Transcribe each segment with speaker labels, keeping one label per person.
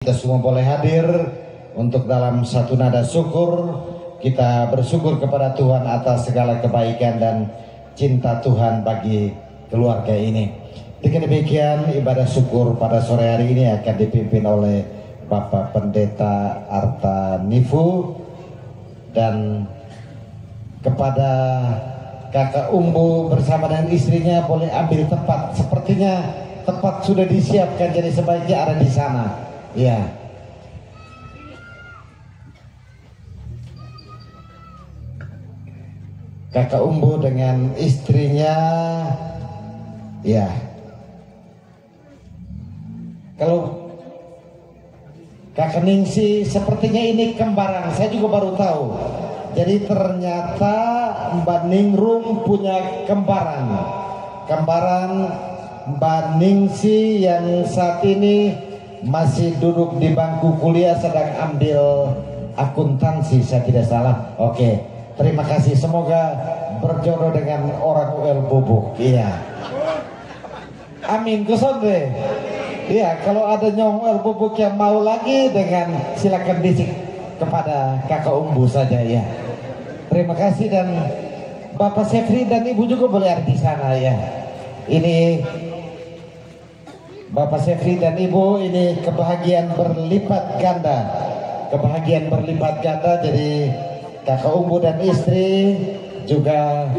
Speaker 1: kita semua boleh hadir untuk dalam satu nada syukur. Kita bersyukur kepada Tuhan atas segala kebaikan dan cinta Tuhan bagi keluarga ini. Dengan demikian ibadah syukur pada sore hari ini akan dipimpin oleh Bapak Pendeta Arta Nifu, dan kepada Kakak Umbu bersama dengan istrinya boleh ambil tempat. Sepertinya tempat sudah disiapkan, jadi sebaiknya ada di sana. Ya. Kakak Umbu dengan istrinya, ya. Kalau Kakak Ningsi sepertinya ini kembaran, saya juga baru tahu. Jadi ternyata Mbak Ningrum punya kembaran. Kembaran Mbak Ningsi yang saat ini masih duduk di bangku kuliah sedang ambil akuntansi, saya tidak salah. Oke, terima kasih. Semoga berjodoh dengan orang UL Bubuk. Iya. Amin. Kusonde. Iya, kalau ada nyong UL Bubuk yang mau lagi, dengan silakan bisik kepada Kakak Umbu saja ya. Terima kasih, dan Bapak Sefri dan Ibu juga boleh ada di sana ya. Ini Bapak Sefri dan Ibu, ini kebahagiaan berlipat ganda. Kebahagiaan berlipat ganda, jadi Kakak Umbu dan istri, juga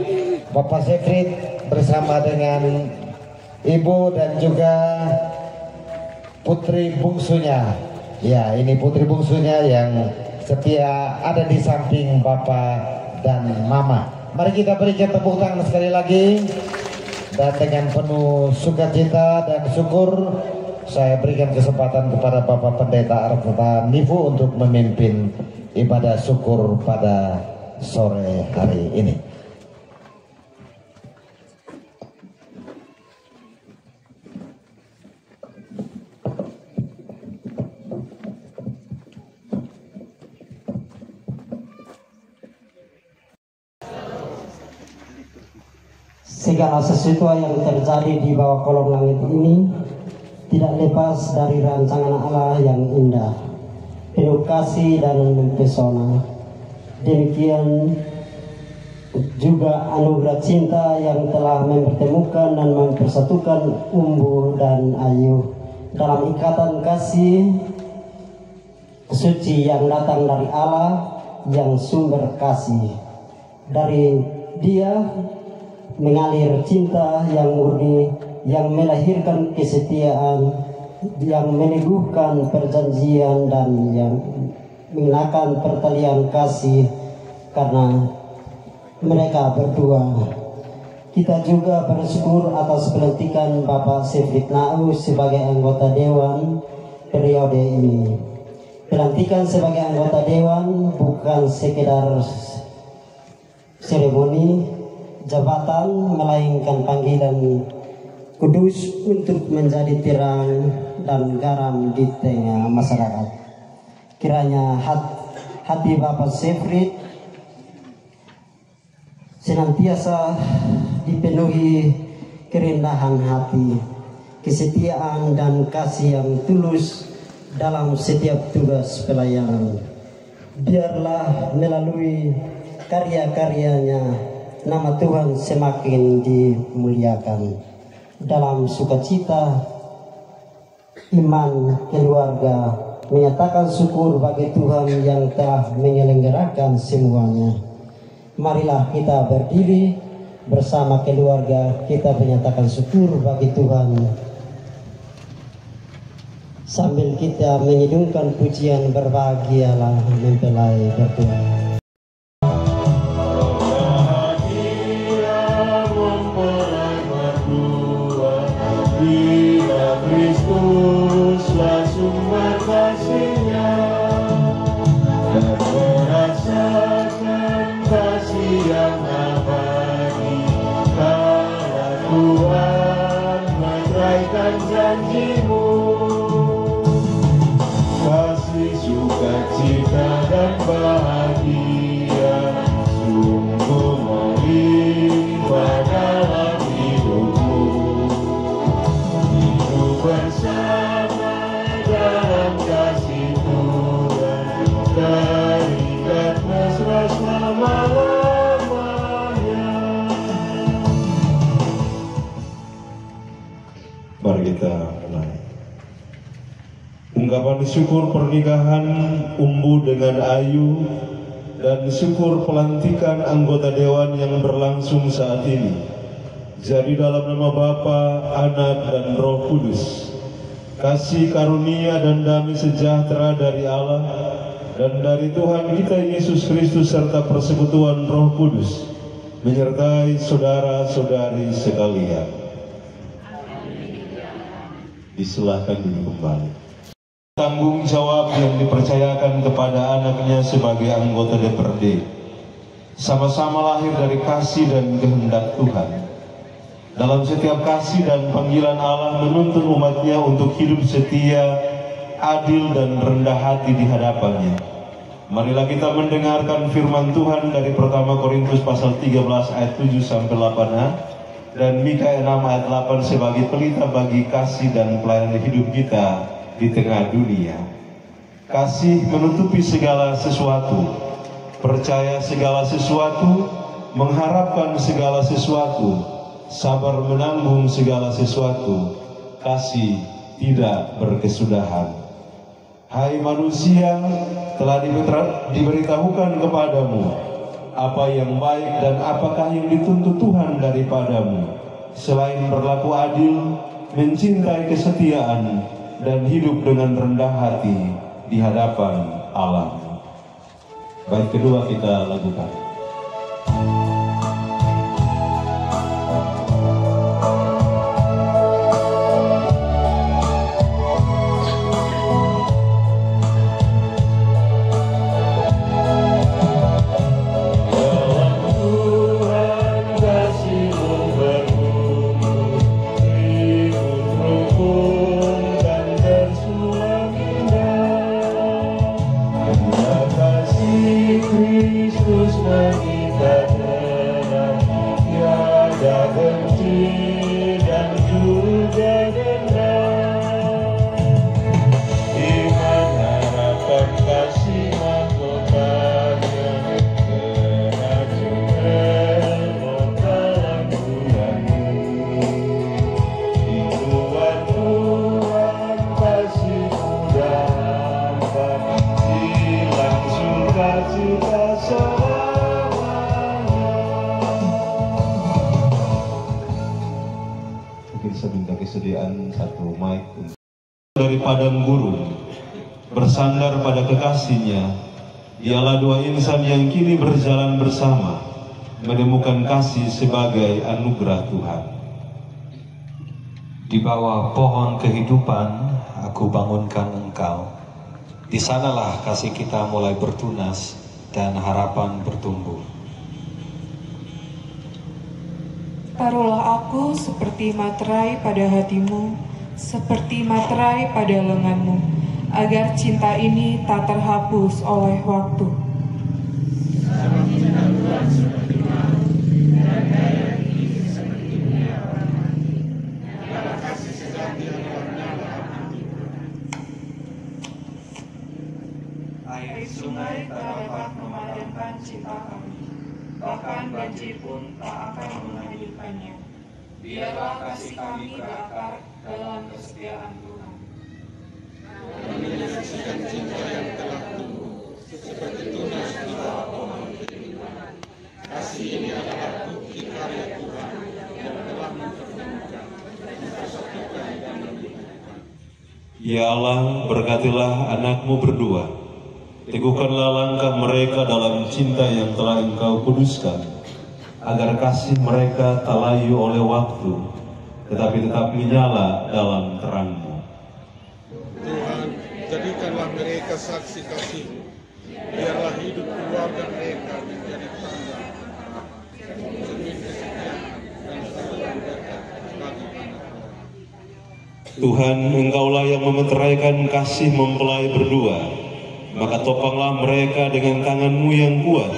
Speaker 1: Bapak Sefri bersama dengan Ibu dan juga putri bungsunya. Ya, ini putri bungsunya yang setia ada di samping Bapak dan Mama. Mari kita berikan tepuk tangan sekali lagi. Dan dengan penuh sukacita dan syukur, saya berikan kesempatan kepada Bapak Pendeta Arta Nifu untuk memimpin ibadah syukur pada sore hari ini.
Speaker 2: Segala sesuatu yang terjadi di bawah kolong langit ini tidak lepas dari rancangan Allah yang indah, penuh kasih dan mempesona. Demikian juga anugerah cinta yang telah mempertemukan dan mempersatukan Umbu dan Ayu dalam ikatan kasih suci yang datang dari Allah yang sumber kasih. Dari Dia mengalir cinta yang murni, yang melahirkan kesetiaan, yang meneguhkan perjanjian, dan yang mengenakan pertalian kasih karena mereka berdua. Kita juga bersyukur atas pelantikan Bapak Sefrit Nau sebagai anggota Dewan periode ini. Pelantikan sebagai anggota Dewan bukan sekedar seremoni jabatan, melainkan panggilan kudus untuk menjadi terang dan garam di tengah masyarakat. Kiranya hati Bapak Sefrit senantiasa dipenuhi kerendahan hati, kesetiaan dan kasih yang tulus dalam setiap tugas pelayanan. Biarlah melalui karya-karyanya nama Tuhan semakin dimuliakan. Dalam sukacita, iman, keluarga menyatakan syukur bagi Tuhan yang telah menyelenggarakan semuanya. Marilah kita berdiri bersama keluarga, kita menyatakan syukur bagi Tuhan sambil kita menyidungkan pujian berbahagialah mempelai bertuah.
Speaker 3: Kasih, sukacita dan bahagia sungguh melimpah dalam hidupmu. Hidup bersama dalam kasih ungkapan syukur pernikahan Umbu dengan Ayu, dan syukur pelantikan anggota dewan yang berlangsung saat ini. Jadi dalam nama Bapa, Anak, dan Roh Kudus, kasih karunia dan damai sejahtera dari Allah dan dari Tuhan kita Yesus Kristus serta persekutuan Roh Kudus menyertai saudara-saudari sekalian. Disilahkan dulu kembali. Tanggung jawab yang dipercayakan kepada anaknya sebagai anggota DPRD sama-sama lahir dari kasih dan kehendak Tuhan. Dalam setiap kasih dan panggilan Allah menuntun umatnya untuk hidup setia, adil, dan rendah hati di hadapannya. Marilah kita mendengarkan firman Tuhan dari pertama Korintus pasal 13 ayat 7 sampai 8a dan Mika 6 ayat 8 sebagai pelita bagi kasih dan pelayanan hidup kita di tengah dunia. Kasih menutupi segala sesuatu, percaya segala sesuatu, mengharapkan segala sesuatu, sabar menanggung segala sesuatu, kasih tidak berkesudahan. Hai manusia, telah diberitahukan kepadamu apa yang baik dan apakah yang dituntut Tuhan daripadamu, selain berlaku adil, mencintai kesetiaan, dan hidup dengan rendah hati di hadapan Allah. Baik, kedua kita lakukan. Dari padang gurun bersandar pada kekasihnya, dialah dua insan yang kini berjalan bersama, menemukan kasih sebagai anugerah Tuhan.
Speaker 4: Di bawah pohon kehidupan aku bangunkan engkau, di sanalah kasih kita mulai bertunas dan harapan bertumbuh.
Speaker 5: Taruhlah aku seperti materai pada hatimu, seperti materai pada lenganmu, agar cinta ini tak terhapus oleh waktu. Air sungai tak dapat memadamkan cinta kami, bahkan banjir pun tak akan menghanyutkannya. Biarlah kasih kami berakar dalam kesetiaan Tuhan. Kami menyaksikan cinta yang telah tumbuh seperti tunas di bawah pohon kehidupan. Kasih ini adalah bukti karya Tuhan yang telah mempertemukan dan mempersatukan dan menyatukan.
Speaker 3: Ya Allah, berkatilah anakmu berdua, teguhkanlah langkah mereka dalam cinta yang telah Engkau kuduskan, agar kasih mereka tak layu oleh waktu, tetapi tetap menyala dalam terang-Mu.
Speaker 6: Tuhan, jadikanlah mereka saksi kasih-Mu. Biarlah hidup keluarga mereka menjadi tanda cermin kesetiaan dan saluran berkat bagi anak-anak.
Speaker 3: Tuhan, Engkaulah yang memeteraikan kasih mempelai berdua, maka topanglah mereka dengan tangan-Mu yang kuat,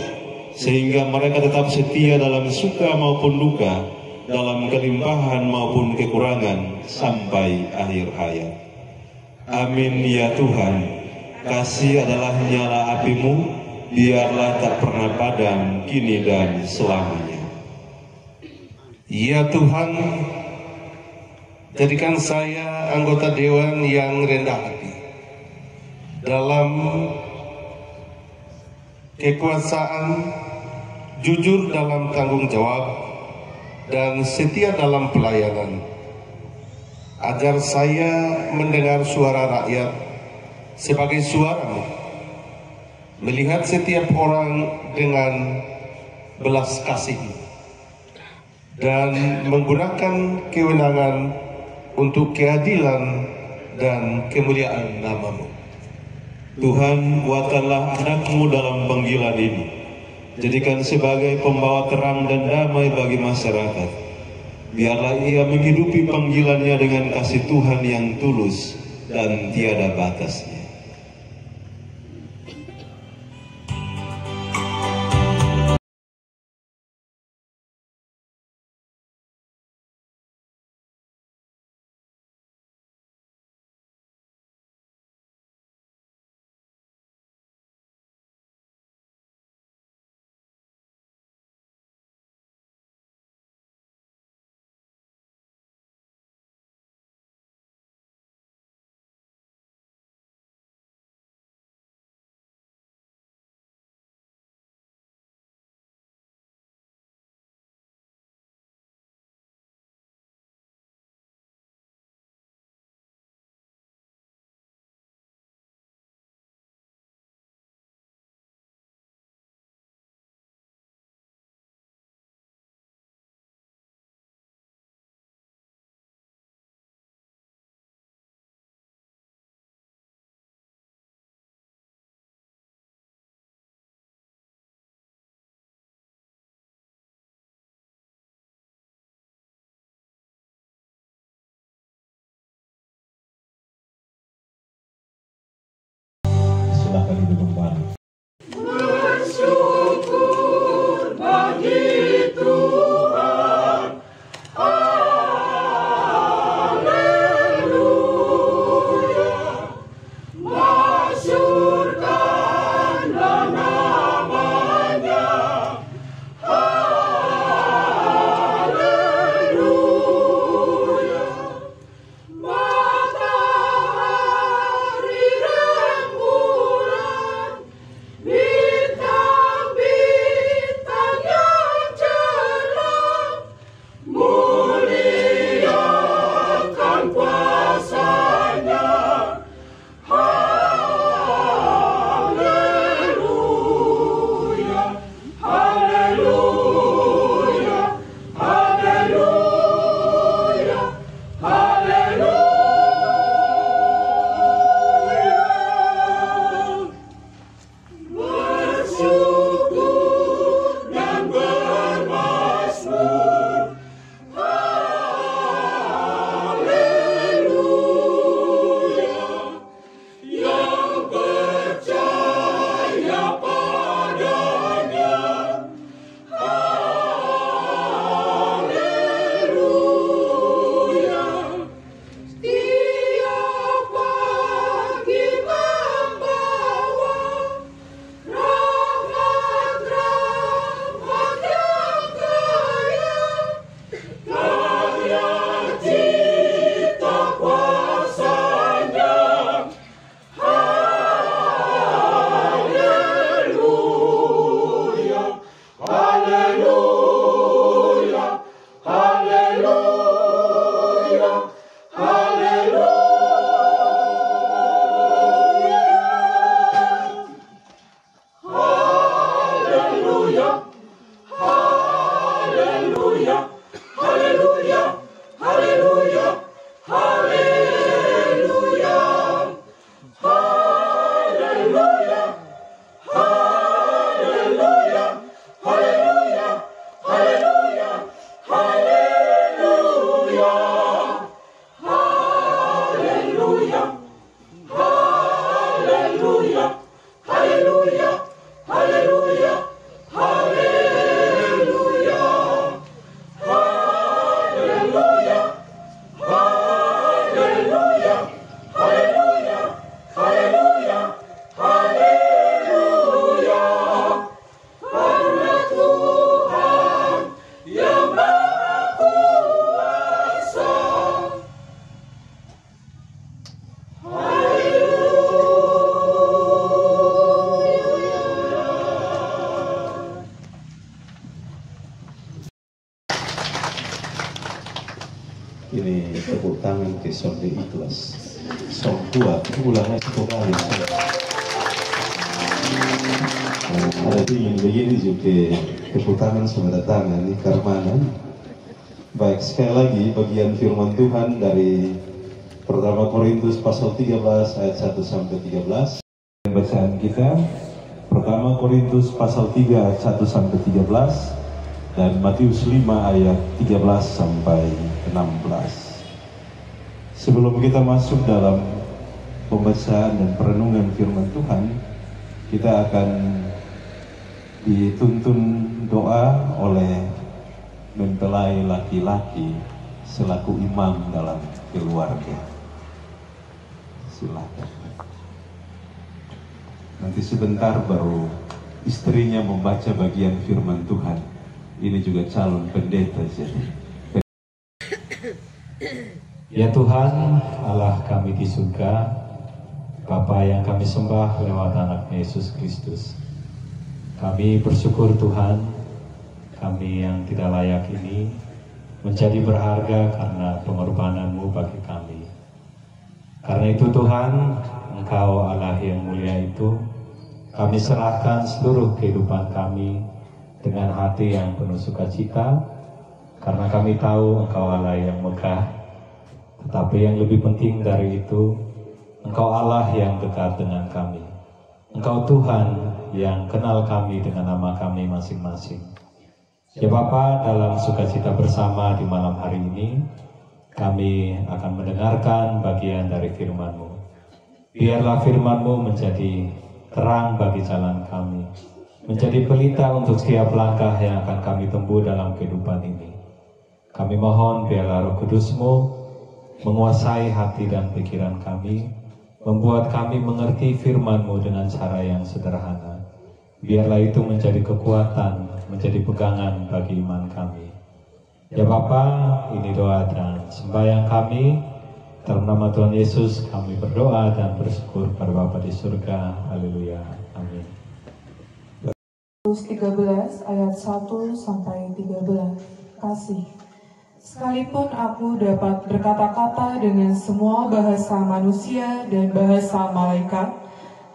Speaker 3: sehingga mereka tetap setia dalam suka maupun duka, dalam kelimpahan maupun kekurangan sampai akhir hayat. Amin ya Tuhan. Kasih adalah nyala api-Mu, biarlah tak pernah padam kini dan selamanya.
Speaker 7: Ya Tuhan, jadikan saya anggota dewan yang rendah hati,
Speaker 3: dalam kekuasaan, jujur dalam tanggung jawab, dan setia dalam pelayanan. Ajar saya mendengar suara rakyat sebagai suaramu, melihat setiap orang dengan belas kasih, dan menggunakan kewenangan untuk keadilan dan kemuliaan nama-Mu. Tuhan, kuatkanlah anak-Mu dalam panggilan ini. Jadikan sebagai pembawa terang dan damai bagi masyarakat. Biarlah ia menghidupi panggilannya dengan kasih Tuhan yang tulus dan tiada batasnya. Silakan duduk kembali.
Speaker 5: Bersyukur bagi Tuhan, haleluya. Masyurkanlah namanya, haleluya. Matahari dan bulan, bintang-bintang yang cerah, muliakan kuasa-Nya, haleluya.
Speaker 3: ke sonde ikhlas. Song kuat, ulangnya sekali. Ada ingin begini juga tepuk tangan saudara tangan di Karmanan. Baik, sekali lagi bagian firman Tuhan dari pertama Korintus pasal 13 ayat 1 sampai 13. Bacaan kita pertama Korintus pasal 3 ayat 1 sampai 13 dan Matius 5 ayat 13 sampai 16. Sebelum kita masuk dalam pembacaan dan perenungan firman Tuhan, kita akan dituntun doa oleh mempelai laki-laki selaku imam dalam keluarga. Silakan. Nanti sebentar baru istrinya membaca bagian firman Tuhan. Ini juga calon pendeta jadi.
Speaker 4: Ya Tuhan, Allah kami di surga, Bapa yang kami sembah lewat anak Yesus Kristus. Kami bersyukur Tuhan, kami yang tidak layak ini menjadi berharga karena pengorbanan-Mu bagi kami. Karena itu Tuhan, Engkau Allah yang mulia itu, kami serahkan seluruh kehidupan kami dengan hati yang penuh sukacita, karena kami tahu Engkau Allah yang megah, tetapi yang lebih penting dari itu, Engkau Allah yang dekat dengan kami. Engkau Tuhan yang kenal kami dengan nama kami masing-masing. Ya Bapa, dalam sukacita bersama di malam hari ini, kami akan mendengarkan bagian dari firman-Mu. Biarlah firman-Mu menjadi terang bagi jalan kami, menjadi pelita untuk setiap langkah yang akan kami tempuh dalam kehidupan ini. Kami mohon biarlah Roh Kudus-Mu menguasai hati dan pikiran kami, membuat kami mengerti firman-Mu dengan cara yang sederhana. Biarlah itu menjadi kekuatan, menjadi pegangan bagi iman kami. Ya Bapa, ini doa dan sembahyang kami. Dalam nama Tuhan Yesus kami berdoa dan bersyukur pada Bapa di surga. Haleluya. Amin.
Speaker 5: 13 ayat 1 sampai 13. Kasih. Sekalipun aku dapat berkata-kata dengan semua bahasa manusia dan bahasa malaikat,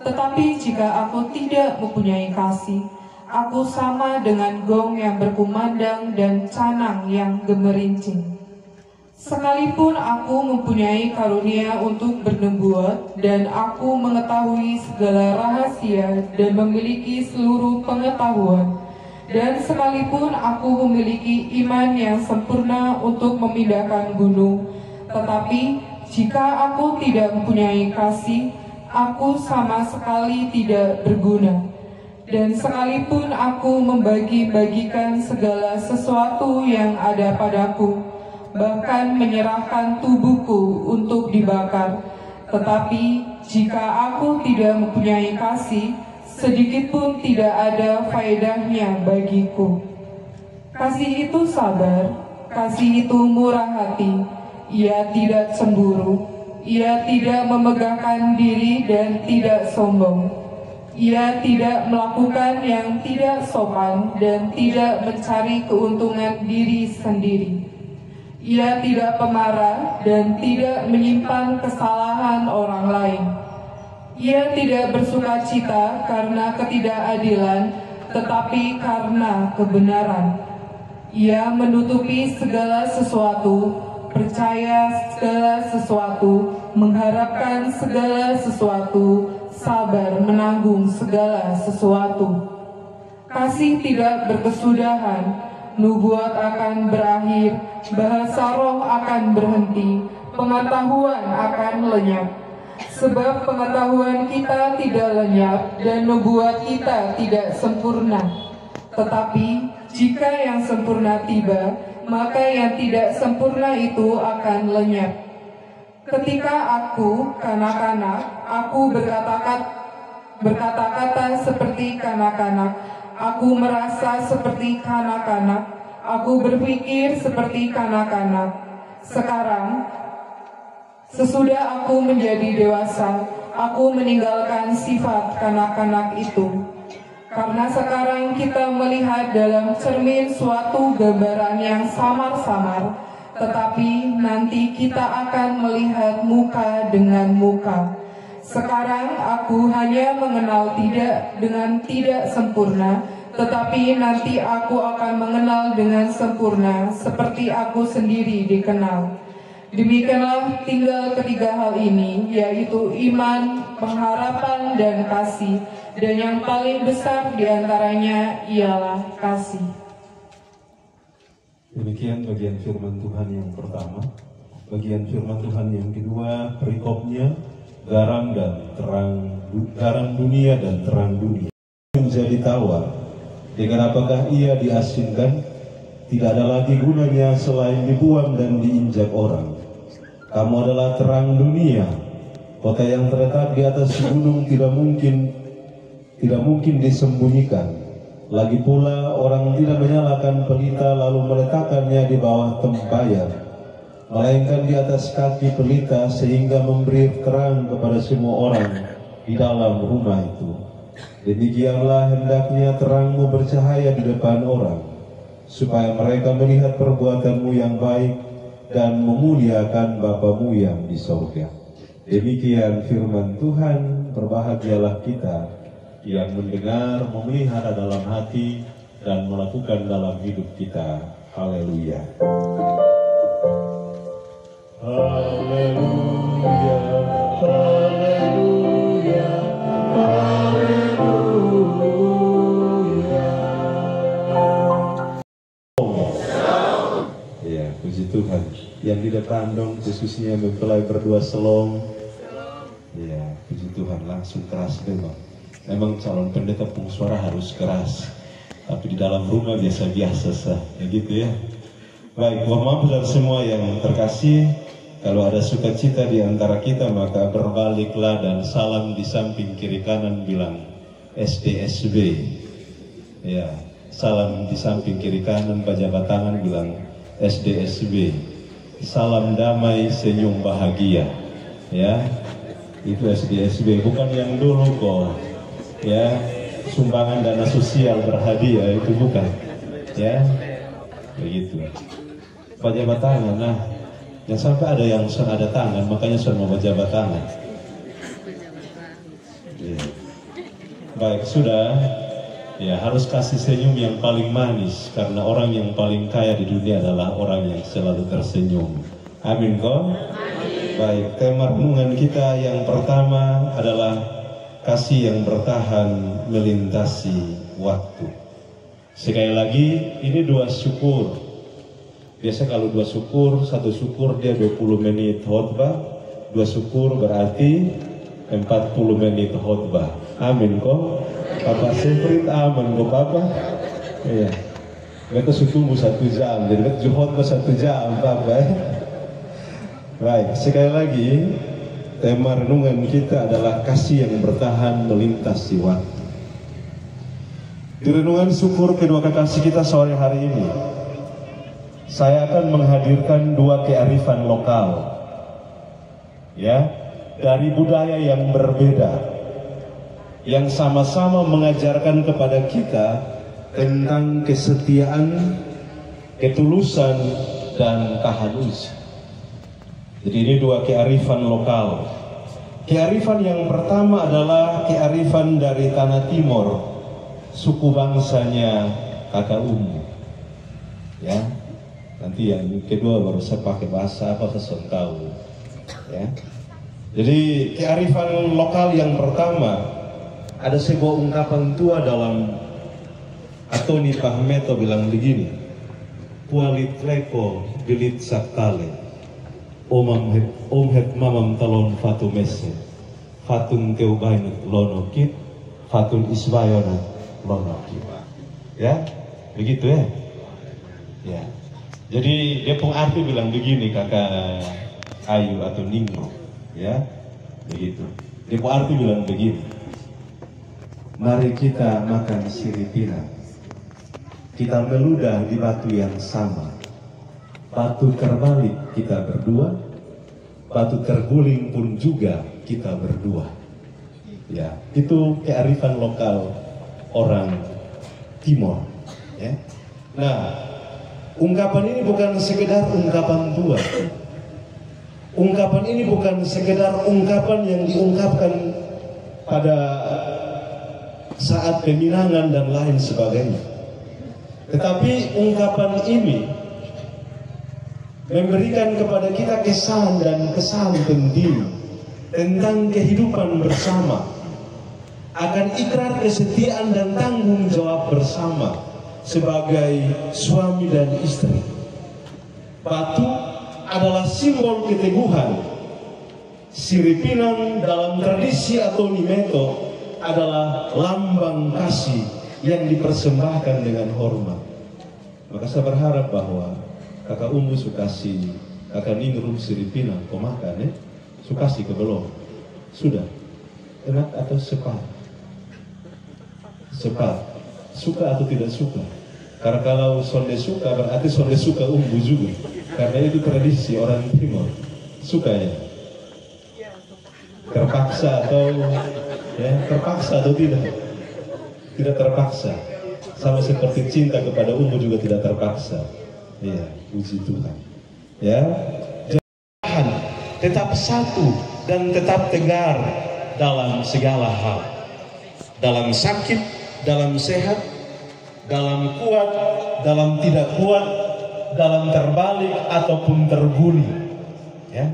Speaker 5: tetapi jika aku tidak mempunyai kasih, aku sama dengan gong yang berkumandang dan canang yang gemerincing. Sekalipun aku mempunyai karunia untuk bernubuat dan aku mengetahui segala rahasia dan memiliki seluruh pengetahuan, dan sekalipun aku memiliki iman yang sempurna untuk memindahkan gunung, tetapi jika aku tidak mempunyai kasih, aku sama sekali tidak berguna. Dan sekalipun aku membagi-bagikan segala sesuatu yang ada padaku, bahkan menyerahkan tubuhku untuk dibakar, tetapi jika aku tidak mempunyai kasih, sedikit pun tidak ada faedahnya bagiku. Kasih itu sabar, kasih itu murah hati, ia tidak cemburu, ia tidak memegahkan diri dan tidak sombong. Ia tidak melakukan yang tidak sopan dan tidak mencari keuntungan diri sendiri. Ia tidak pemarah dan tidak menyimpan kesalahan orang lain. Ia tidak bersukacita karena ketidakadilan, tetapi karena kebenaran. Ia menutupi segala sesuatu, percaya segala sesuatu, mengharapkan segala sesuatu, sabar menanggung segala sesuatu. Kasih tidak berkesudahan, nubuat akan berakhir, bahasa roh akan berhenti, pengetahuan akan lenyap. Sebab pengetahuan kita tidak lenyap dan nubuat kita tidak sempurna. Tetapi jika yang sempurna tiba, maka yang tidak sempurna itu akan lenyap. Ketika aku kanak-kanak, aku berkata-kata seperti kanak-kanak, aku merasa seperti kanak-kanak, aku berpikir seperti kanak-kanak. Sekarang, sesudah aku menjadi dewasa, aku meninggalkan sifat kanak-kanak itu. Karena sekarang kita melihat dalam cermin suatu gambaran yang samar-samar, tetapi nanti kita akan melihat muka dengan muka. Sekarang aku hanya mengenal tidak sempurna, tetapi nanti aku akan mengenal dengan sempurna, seperti aku sendiri dikenal. Demikianlah tinggal ketiga hal ini, yaitu iman, pengharapan, dan kasih. Dan yang paling besar diantaranya ialah kasih.
Speaker 3: Demikian bagian firman Tuhan yang pertama. Bagian firman Tuhan yang kedua, perikopnya garam dunia dan terang dunia. Menjadi tawar, dengan apakah ia diasingkan? Tidak ada lagi gunanya selain dibuang dan diinjak orang. Kamu adalah terang dunia. Kota yang terletak di atas gunung tidak mungkin disembunyikan. Lagi pula orang tidak menyalakan pelita lalu meletakkannya di bawah tempayan, melainkan di atas kaki pelita sehingga memberi terang kepada semua orang di dalam rumah itu. Demikianlah hendaknya terangmu bercahaya di depan orang, supaya mereka melihat perbuatanmu yang baik dan memuliakan Bapamu yang di sorga. Demikian firman Tuhan. Berbahagialah kita yang mendengar, memelihara dalam hati, dan melakukan dalam hidup kita. Haleluya. Haleluya. Haleluya. Haleluya. Ya, puji Tuhan. Yang di depan dong, khususnya mempelai berdua selong. Ya, puji Tuhan, langsung keras memang. Memang calon pendeta pengsuara harus keras, tapi di dalam rumah biasa-biasa sah, ya gitu ya. Baik, mohon maaf saudara semua yang terkasih, kalau ada sukacita di antara kita maka berbaliklah dan salam di samping kiri kanan bilang SDSB. Ya, salam di samping kiri kanan pejabat tangan bilang SDSB. Salam damai, senyum bahagia. Ya, itu SDSB, bukan yang dulu kok. Ya, sumbangan dana sosial berhadiah itu bukan, ya, begitu. Pejabat tangan, nah, yang sampai ada yang ada tangan, makanya semua pejabat tangan. Ya. Baik, sudah, ya harus kasih senyum yang paling manis, karena orang yang paling kaya di dunia adalah orang yang selalu tersenyum. Amin kok? Baik, tema renungan kita yang pertama adalah kasih yang bertahan melintasi waktu. Sekali lagi, ini dua syukur. Biasa kalau dua syukur, satu syukur dia 20 menit khotbah, dua syukur berarti 40 menit khotbah. Amin kok? Papa Sefrit aman kok Papa? Iya. Mereka tunggu 1 jam, jadi mereka khotbah 1 jam Papa. Baik, sekali lagi. Tema renungan kita adalah kasih yang bertahan melintasi waktu. Di renungan syukur kedua kekasih kita sore hari ini, saya akan menghadirkan dua kearifan lokal, ya, dari budaya yang berbeda, yang sama-sama mengajarkan kepada kita tentang kesetiaan, ketulusan, dan kehalusan. Jadi ini dua kearifan lokal. Kearifan yang pertama adalah kearifan dari Tanah Timur, suku bangsanya Kakak Umbu. Ya, nanti yang kedua baru saya pakai bahasa apa saya tahu. Ya, jadi kearifan lokal yang pertama ada sebuah ungkapan tua dalam Antoni Pahmeto bilang begini, Pualit leko bilit sakale. Om het mamam talon fatu mese, fatun teubainut lonokit, fatun isbayonat lonokit. Ya, begitu ya. Ya. Jadi dia pengarti bilang begini Kakak Ayu atau Ningro, ya, begitu. Dia pengarti bilang begini. Mari kita makan siripina, kita meludah di batu yang sama. Batu terbalik kita berdua, batu terguling pun juga kita berdua. Ya, itu kearifan lokal orang Timur. Ya. Nah, Ungkapan ini bukan sekedar ungkapan tua. Ungkapan ini bukan sekedar ungkapan yang diungkapkan pada saat peminangan dan lain sebagainya. Tetapi ungkapan ini memberikan kepada kita kesan dan kesan penting tentang kehidupan bersama, akan ikrar kesetiaan dan tanggung jawab bersama sebagai suami dan istri. Batu adalah simbol keteguhan. Siripinang dalam tradisi atau nimeto adalah lambang kasih yang dipersembahkan dengan hormat. Maka saya berharap bahwa kakak Umbu sukasi, kakak Ningrum Siripinang pemakan sukasi ke belum? Sudah? Enak atau sepat? Sepat. Suka atau tidak suka? Karena kalau sonde suka berarti sonde suka Umbu juga. Karena itu tradisi orang Timur. Suka ya? Terpaksa atau terpaksa atau tidak? Tidak terpaksa. Sama seperti cinta kepada Umbu juga tidak terpaksa. Iya, puji Tuhan. Ya, jangan tetap satu dan tetap tegar dalam segala hal. Dalam sakit, dalam sehat, dalam kuat, dalam tidak kuat, dalam terbalik ataupun terguling. Ya.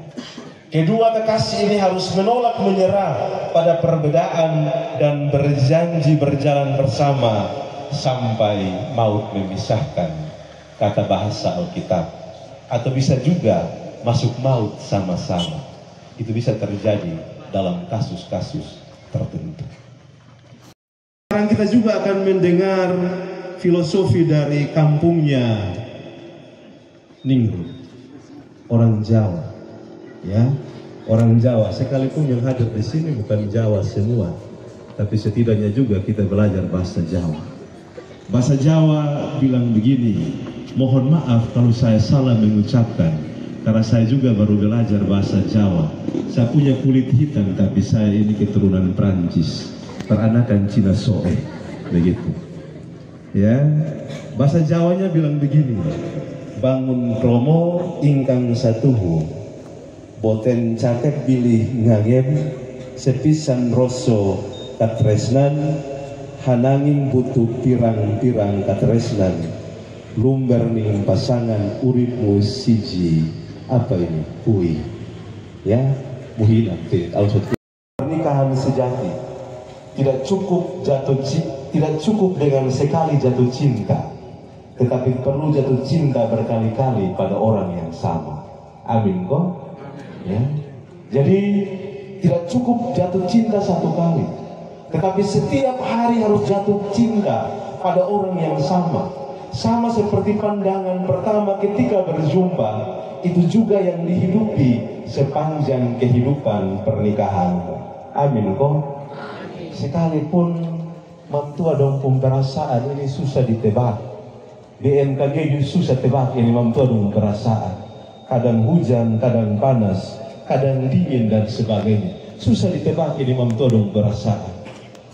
Speaker 3: Kedua kekasih ini harus menolak menyerah pada perbedaan dan berjanji berjalan bersama sampai maut memisahkan. Kata bahasa Alkitab, atau bisa juga masuk maut sama-sama. Itu bisa terjadi dalam kasus-kasus tertentu. Sekarang kita juga akan mendengar filosofi dari kampungnya Ningrum, orang Jawa, ya, orang Jawa. Sekalipun yang hadir di sini bukan Jawa semua, tapi setidaknya juga kita belajar bahasa Jawa. Bahasa Jawa bilang begini. Mohon maaf kalau saya salah mengucapkan, karena saya juga baru belajar bahasa Jawa. Saya punya kulit hitam, tapi saya ini keturunan Prancis, peranakan Cina Soe, begitu. Ya, bahasa Jawanya bilang begini: bangun kromo ingkang satuhu, boten cakep bilih ngagem, sepisan rosso katresnan, hananging butuh pirang-pirang katresnan. Lumber ning pasangan uripmu siji apa ini kui ya muhina pernikahan sejati tidak cukup tidak cukup dengan sekali jatuh cinta, tetapi perlu jatuh cinta berkali-kali pada orang yang sama. Amin kok ya. Jadi tidak cukup jatuh cinta satu kali, tetapi setiap hari harus jatuh cinta pada orang yang sama. Sama seperti pandangan pertama ketika berjumpa, itu juga yang dihidupi sepanjang kehidupan pernikahan. Amin kok. Sekalipun mantua dong perasaan ini susah ditebak. BMKG susah tebak ini mantua dong perasaan. Kadang hujan, kadang panas, kadang dingin dan sebagainya. Susah ditebak ini mantua dong perasaan.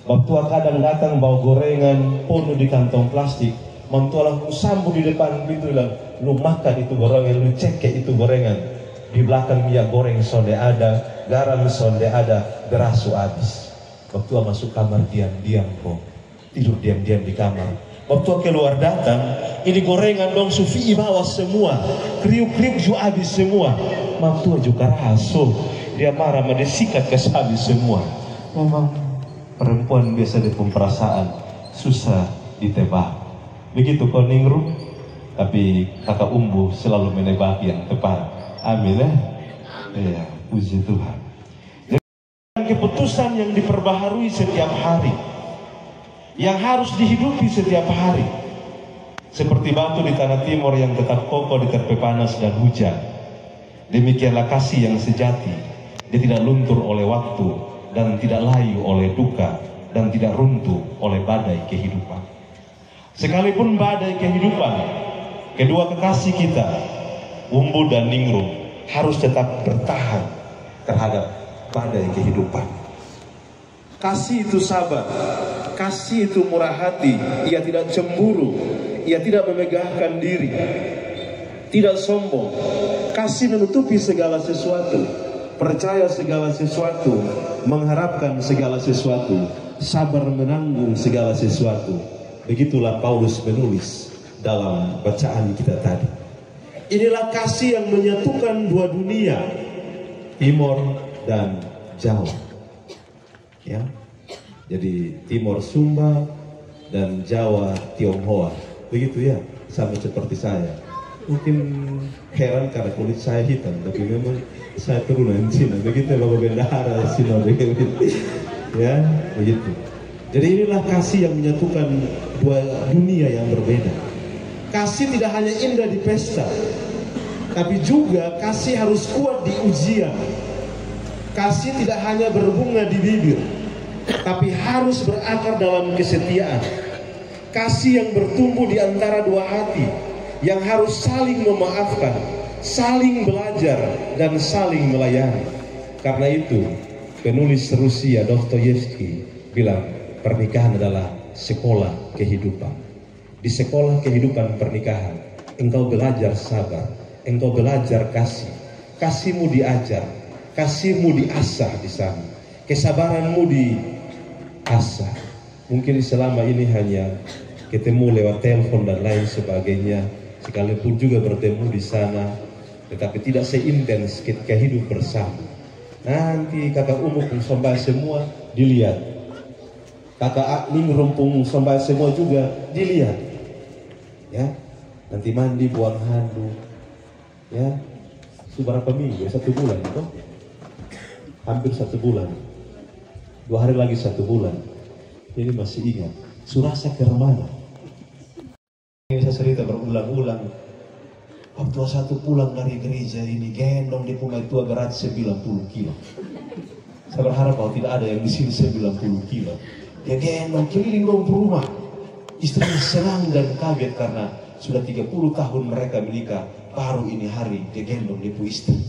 Speaker 3: Waktu kadang datang bawa gorengan penuh di kantong plastik. Mantua langsung sambut di depan pintu bilang, lu makan itu gorengan, lu cekek itu gorengan. Di belakang minyak goreng sonde ada, garam sonde ada, berasu habis. Waktu masuk kamar diam-diam kok, tidur diam-diam di kamar. Waktu keluar datang, ini gorengan dong sufi bawa semua, kriuk-kriuk juga habis semua. Mantua juga raso, dia marah, dia sikat ke habis semua. Memang perempuan biasa di perasaan susah ditebak. Begitu kau Ningrum, tapi kakak Umbu selalu menebak yang tepat. Amin ya. Ya, puji Tuhan. Jadi, keputusan yang diperbaharui setiap hari, yang harus dihidupi setiap hari, seperti batu di tanah timur yang tetap kokoh diterpa panas dan hujan. Demikianlah kasih yang sejati. Dia tidak luntur oleh waktu dan tidak layu oleh duka dan tidak runtuh oleh badai kehidupan. Sekalipun badai kehidupan, kedua kekasih kita, Umbu dan Ningrum, harus tetap bertahan terhadap badai kehidupan. Kasih itu sabar, kasih itu murah hati, ia tidak cemburu, ia tidak memegahkan diri. tidak sombong, kasih menutupi segala sesuatu, percaya segala sesuatu, mengharapkan segala sesuatu, sabar menanggung segala sesuatu. Begitulah Paulus menulis dalam bacaan kita tadi. Inilah kasih yang menyatukan dua dunia, Timor dan Jawa. Ya. Jadi Timor Sumba dan Jawa Tionghoa. Begitu ya, sama seperti saya. Mungkin heran karena kulit saya hitam, tapi memang saya turunan Cina. Begitu Bapak Bendahara Sinode. Ya, begitu. Jadi inilah kasih yang menyatukan dua dunia yang berbeda. Kasih tidak hanya indah di pesta, tapi juga kasih harus kuat di ujian. Kasih tidak hanya berbunga di bibir, tapi harus berakar dalam kesetiaan. Kasih yang bertumbuh di antara dua hati, yang harus saling memaafkan, saling belajar, dan saling melayani. Karena itu, penulis Rusia Dostoyevsky bilang, pernikahan adalah sekolah kehidupan. Di sekolah kehidupan pernikahan, engkau belajar sabar, engkau belajar kasih. Kasihmu diajar, kasihmu diasah di sana, kesabaranmu diasah. Mungkin selama ini hanya ketemu lewat telepon dan lain sebagainya, sekalipun juga bertemu di sana, tetapi tidak seintens ketika hidup bersama. Nanti kakak umuk sombay semua dilihat, kakak Ning rumpung sombay semua juga dilihat. Ya, nanti mandi buang handuk. Ya, itu berapa minggu? 1 bulan itu? Hampir 1 bulan. 2 hari lagi 1 bulan. Jadi masih ingat. Surasa ke mana? Saya cerita berulang-ulang. Waktu 1 pulang dari gereja ini, gendong di Pumai Tua berat 90 kilo. Saya berharap bahwa tidak ada yang di sini 90 kilo. Dia gendong keliling dong rumah. Istrinya senang dan kaget karena sudah 30 tahun mereka menikah. Baru ini hari dia gendong ibu istri.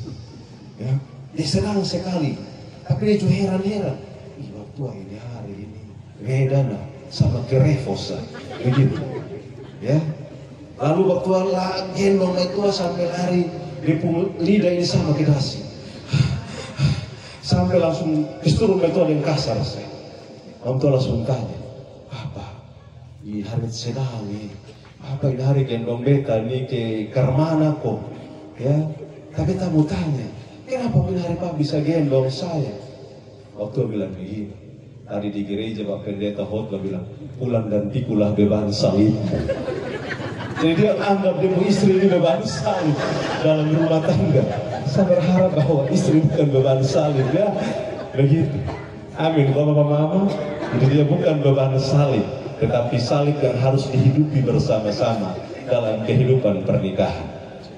Speaker 3: Ya, dia senang sekali. Tapi dia juga heran-heran. Ih, waktu ini hari ini Medana sama Gerefosa. Begitu. Ya. Lalu waktu Allah gendong itu sampai lari, dia pun lidah ini sama kedasi. Sampai langsung turun itu ada yang kasar saya. Waktu langsung tanya, apa? Di hari sedang ini, apa ini hari gendong beta ini ke Karmana kok? Ya, tapi tak mau tanya, kenapa ini hari Pak bisa gendong saya? Waktu bilang begini, tadi di gereja Pak Pendeta Hotla bilang, pulang dan pikulah beban salib. Jadi dia anggap dia istri ini beban salib dalam rumah tangga. Saya berharap bahwa istri bukan beban salib ya, begitu. Amin, Bapak Mama. Jadi dia bukan beban salib, tetapi salib yang harus dihidupi bersama-sama dalam kehidupan pernikahan.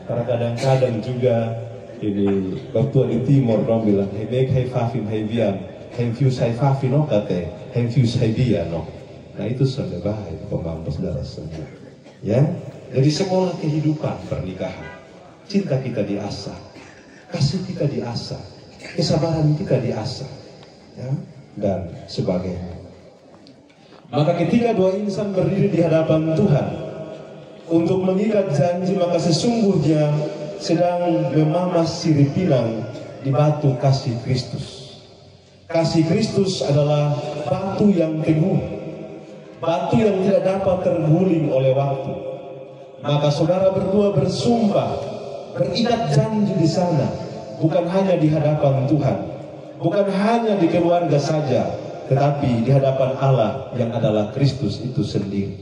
Speaker 3: Karena kadang-kadang juga ini waktu di Timor orang bilang, hei fafim hei bian, hei fius hei fafino kate, hei fius hei biano. Nah itu sudah baik, pembantu saudara semua. Ya, jadi sekolah kehidupan pernikahan, cinta kita diasah, kasih kita diasah, kesabaran kita diasah, ya, dan sebagainya. Maka ketika dua insan berdiri di hadapan Tuhan untuk mengikat janji, maka sesungguhnya sedang memamas sirip pinang di batu kasih Kristus. Kasih Kristus adalah batu yang teguh, batu yang tidak dapat terguling oleh waktu. Maka saudara berdua bersumpah, berikat janji di sana, bukan hanya di hadapan Tuhan, bukan hanya di keluarga saja, tetapi di hadapan Allah yang adalah Kristus itu sendiri.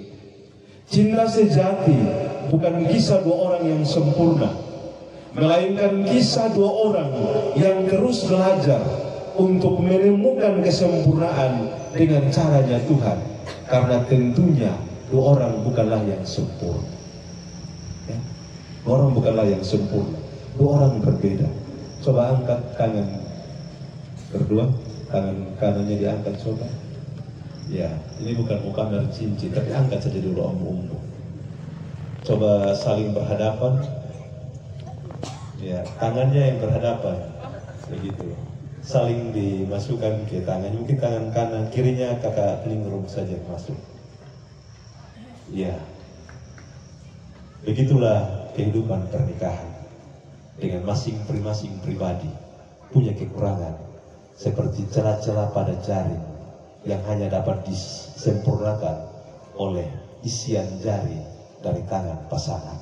Speaker 3: Cinta sejati bukan kisah dua orang yang sempurna, melainkan kisah dua orang yang terus belajar untuk menemukan kesempurnaan dengan caranya Tuhan. Karena tentunya dua orang bukanlah yang sempurna. Ya? Dua orang bukanlah yang sempurna. Dua orang berbeda. Coba angkat tangan berdua. Tangan kanannya diangkat coba. Ya, ini bukan mukadar cincin, tapi angkat saja dulu om. Coba saling berhadapan. Ya, tangannya yang berhadapan. Begitu. Saling dimasukkan ke tangan. Mungkin tangan kanan, kirinya kakak Lingrum saja masuk. Ya. Begitulah kehidupan pernikahan dengan masing-masing pribadi punya kekurangan seperti celah-celah pada jaring yang hanya dapat disempurnakan oleh isian jari dari tangan pasangan.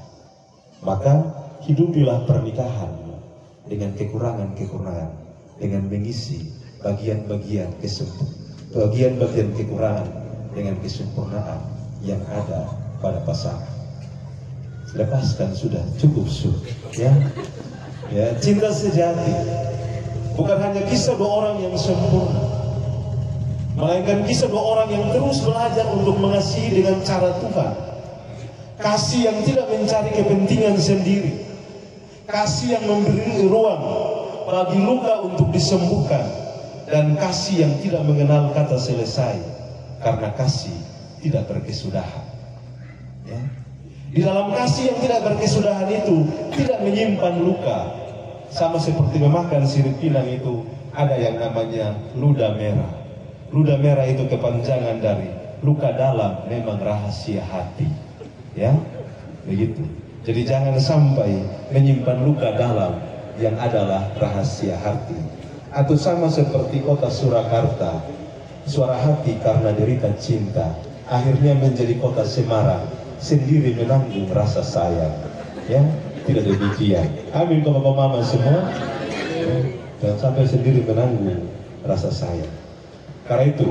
Speaker 3: Maka hidupilah pernikahan dengan kekurangan-kekurangan, dengan mengisi bagian-bagian kekurangan dengan kesempurnaan yang ada pada pasangan. Lepaskan sudah, cukup sudah, ya. Ya, cinta sejati bukan hanya kisah dua orang yang sempurna, melainkan kisah dua orang yang terus belajar untuk mengasihi dengan cara Tuhan. Kasih yang tidak mencari kepentingan sendiri, kasih yang memberi ruang bagi luka untuk disembuhkan, dan kasih yang tidak mengenal kata selesai, karena kasih tidak berkesudahan. Ya. Di dalam kasih yang tidak berkesudahan itu tidak menyimpan luka. Sama seperti memakan sirip pinang itu ada yang namanya ludah merah. Ludah merah itu kepanjangan dari luka dalam memang rahasia hati. Ya, begitu. Jadi jangan sampai menyimpan luka dalam yang adalah rahasia hati. Atau sama seperti kota Surakarta, suara hati karena derita cinta akhirnya menjadi kota Semarang, sendiri menanggung rasa sayang. Ya, tidak demikian. Amin Bapak Mama semua. Jangan sampai sendiri menanggung rasa sayang. Karena itu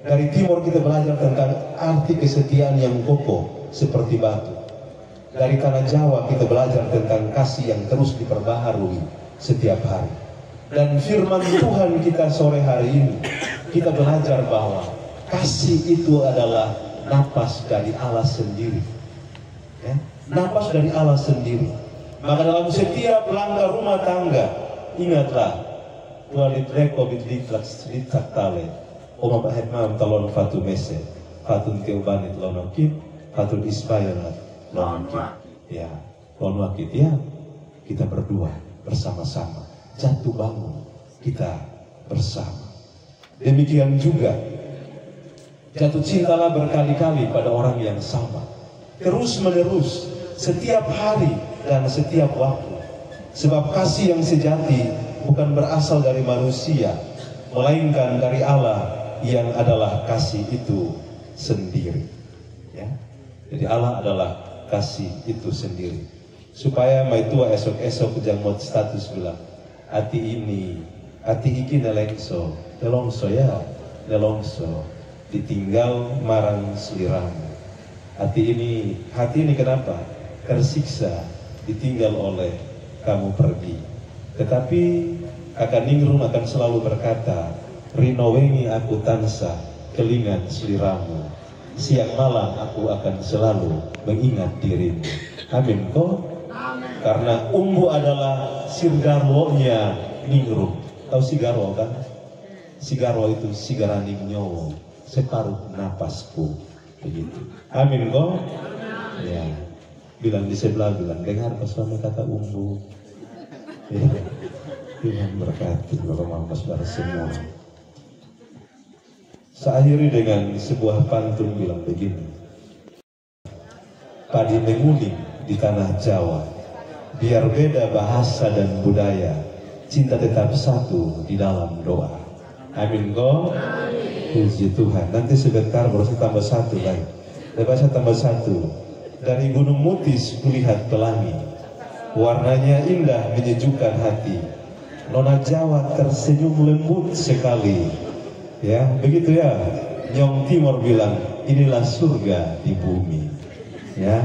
Speaker 3: dari timur kita belajar tentang arti kesetiaan yang kokoh seperti batu. Dari tanah Jawa kita belajar tentang kasih yang terus diperbaharui setiap hari. Dan firman Tuhan kita sore hari ini, kita belajar bahwa kasih itu adalah napas dari Allah sendiri. Ya? Napas dari Allah sendiri. Maka dalam setiap langkah rumah tangga, ingatlah walit reko bitlitak tale oma bahet mam talon fatu mese fatun keobanit lonokit fatun isbayonat lonokit. Ya, lonokit ya, kita berdua bersama-sama jatuh bangun kita bersama. Demikian juga jatuh cintalah berkali-kali pada orang yang sama, terus menerus, setiap hari dan setiap waktu. Sebab kasih yang sejati bukan berasal dari manusia, melainkan dari Allah yang adalah kasih itu sendiri. Ya. Jadi Allah adalah kasih itu sendiri. Supaya maitua esok-esok jangan status bilang, hati iki nelengso ditinggal marang seliramu. Hati ini kenapa? Tersiksa ditinggal oleh kamu pergi. Tetapi Kakak Ningrum akan selalu berkata, Rino wengi aku tansa kelingan seliramu. Siang malam aku akan selalu mengingat dirimu. Amin kok? Karena umbu adalah sigarwonya Ningrum. Tahu sigarwo kan? Sigarwo itu sigaraning nyowo, separuh napasku. Begitu. Amin kok? Ya. Bilang di sebelah, bilang dengar pas suami kata umbu. Ya. Tuhan berkati Bapak Mama Saudara semua. Saya akhiri dengan sebuah pantun bilang begini. Padi menguning di tanah Jawa, biar beda bahasa dan budaya, cinta tetap satu di dalam doa. Amin kok? Puji Tuhan. Nanti sebentar baru saya tambah satu lagi. Saya tambah satu. Dari Gunung Mutis kulihat pelangi, warnanya indah menyejukkan hati. Nona Jawa tersenyum lembut sekali. Ya, begitu ya. Nyong Timur bilang, inilah surga di bumi. Ya.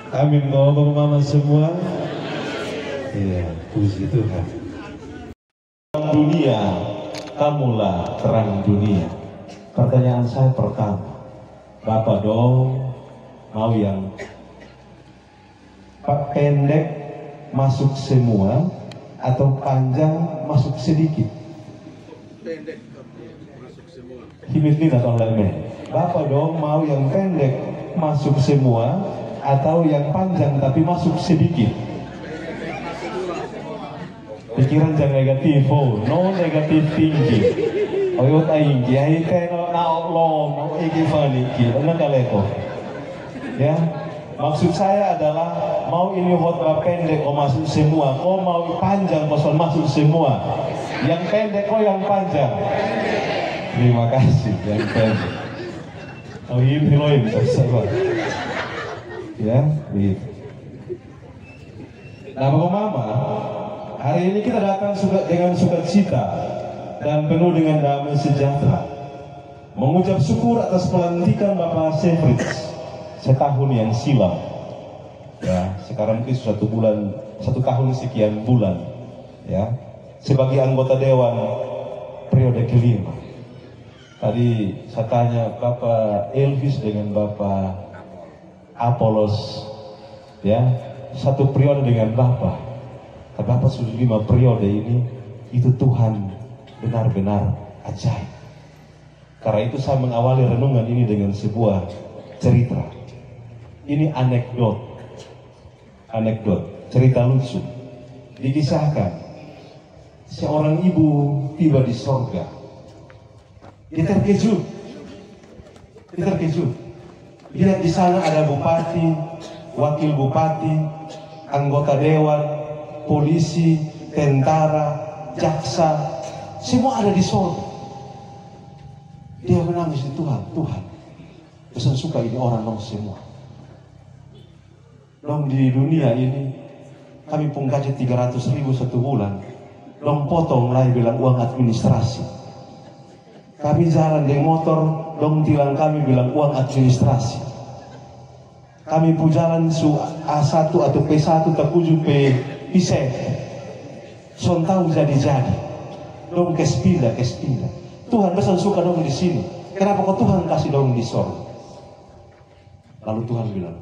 Speaker 3: Amin kok Bapak Mama semua. Ya, puji Tuhan. Terang dunia, kamulah terang dunia. Pertanyaan saya pertama, Bapak dong mau yang pendek masuk semua atau panjang masuk sedikit?
Speaker 6: Pendek masuk semua.
Speaker 3: Himit atau lainnya. Bapak dong mau yang pendek masuk semua atau yang panjang tapi masuk sedikit? Pikiran jangan negatif, no negatif tinggi. Oyot aing kiai kayak na long, iki faniki, enggak kaleko. Ya, Maksud saya adalah mau ini khotbah pendek kau masuk semua, kau mau panjang kau masuk semua. Yang pendek kau yang panjang. Terima kasih yang pendek. Oh ini loh ini sahabat. Ya, begitu. Nah, Bapak Mama, hari ini kita datang dengan sukacita dan penuh dengan damai sejahtera, mengucap syukur atas pelantikan Bapak Sefritz setahun yang silam. Ya, sekarang itu 1 tahun sekian bulan. Ya, sebagai anggota Dewan periode kelima. Tadi saya tanya Bapak Elvis dengan Bapak Apolos, ya, 1 periode dengan Bapak. Tapi Bapak sudah 5 periode ini, itu Tuhan benar-benar ajaib. Karena itu saya mengawali renungan ini dengan sebuah cerita. Ini anekdot, cerita lucu. Dikisahkan, seorang ibu tiba di sorga. Dia terkejut. Lihat di sana ada bupati, wakil bupati, anggota dewan, polisi, tentara, jaksa, semua ada di sorga. Dia menangis di Tuhan, pesan suka ini orang dong semua. Dong di dunia ini, kami pun gaji 300.000 1 bulan. Dong potong lah bilang uang administrasi. Kami jalan dengan motor, dong tilang kami bilang uang administrasi. Kami pun jalan su A1 atau P1 terpuju P5. Son tahu jadi. Dong kespindah. Tuhan pesan suka dong di sini. Kenapa kok Tuhan kasih dong di sorga? Lalu Tuhan bilang,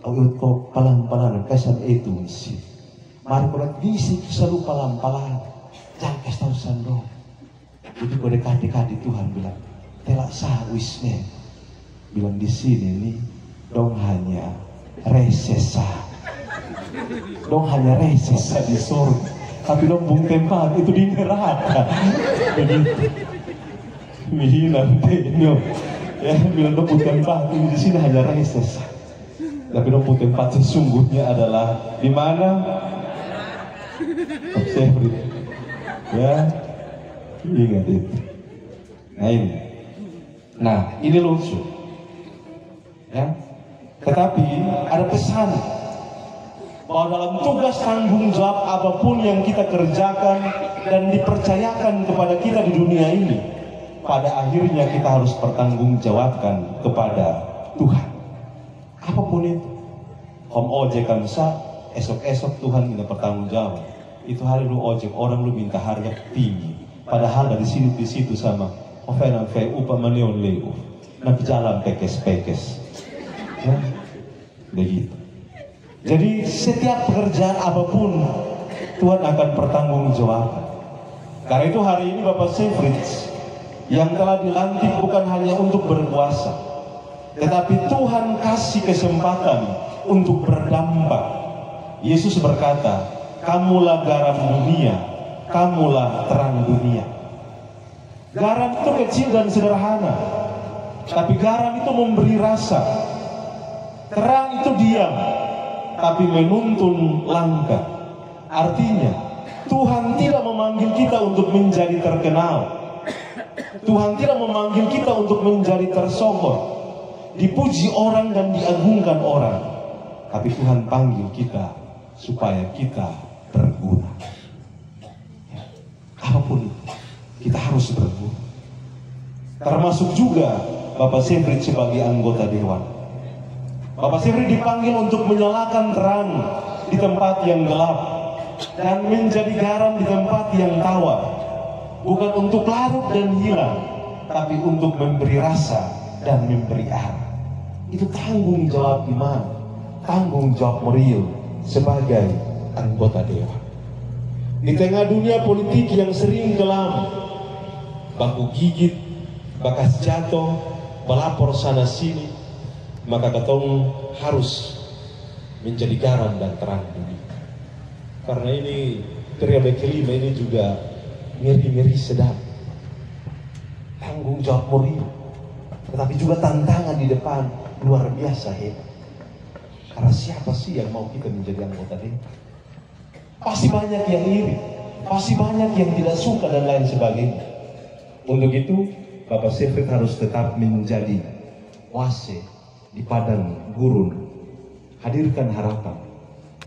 Speaker 3: iut ko palang-palang kesan itu misi. Mari ko bisi selalu palang-palang. Jangan kasih tahu sandong. Jadi kau dekat-dekat Tuhan bilang, telak sah wisne. Bilang di sini nih, dong hanya resesa di sorga. Tapi dong bung tempat itu di neraka. Begitu. Mihinan tenyo. Ya, bilang dong bung tempat itu di sini hanya resesa. Tapi dong bung tempat sesungguhnya adalah di mana? Sefrit. Ya. Ingat itu. Nah ini lucu, ya. Tetapi ada pesan bahwa dalam tugas tanggung jawab apapun yang kita kerjakan dan dipercayakan kepada kita di dunia ini, pada akhirnya kita harus bertanggungjawabkan kepada Tuhan. Apapun itu, ojek kamsa, esok-esok Tuhan minta bertanggung jawab. Itu hari lu ojek orang lu minta harga tinggi. Padahal dari di situ sama ovenan fe upah maneon leu. Nak jalan pekes. Ya, begitu. Jadi setiap pekerjaan apapun Tuhan akan bertanggungjawabkan. Karena itu hari ini Bapak Sefritz yang telah dilantik bukan hanya untuk berkuasa, tetapi Tuhan kasih kesempatan untuk berdampak. Yesus berkata, kamulah garam dunia, kamulah terang dunia. Garam itu kecil dan sederhana, tapi garam itu memberi rasa. Terang itu diam, tapi menuntun langkah. Artinya, Tuhan tidak memanggil kita untuk menjadi terkenal. Tuhan tidak memanggil kita untuk menjadi tersohor, dipuji orang dan diagungkan orang. Tapi Tuhan panggil kita supaya kita berguna. Apapun itu, kita harus berguna. Termasuk juga Bapak Sefritz sebagai anggota dewan. Bapak Sefritz dipanggil untuk menyalakan terang di tempat yang gelap dan menjadi garam di tempat yang tawar. Bukan untuk larut dan hilang, tapi untuk memberi rasa dan memberi arah. Itu tanggung jawab iman, tanggung jawab moral sebagai anggota dewan. Di tengah dunia politik yang sering kelam, baku gigit, bakas jatuh, melapor sana sini, maka ketemu harus menjadi garam dan terang dunia. Karena ini periode kelima ini juga ngeri-ngeri sedap. Tanggung jawab moral, tetapi juga tantangan di depan luar biasa hebat. Karena siapa sih yang mau kita menjadi anggota dewan? Pasti banyak yang iri, pasti banyak yang tidak suka dan lain sebagainya. Untuk itu Bapak Sefrit harus tetap menjadi wase di padang gurun. Hadirkan harapan,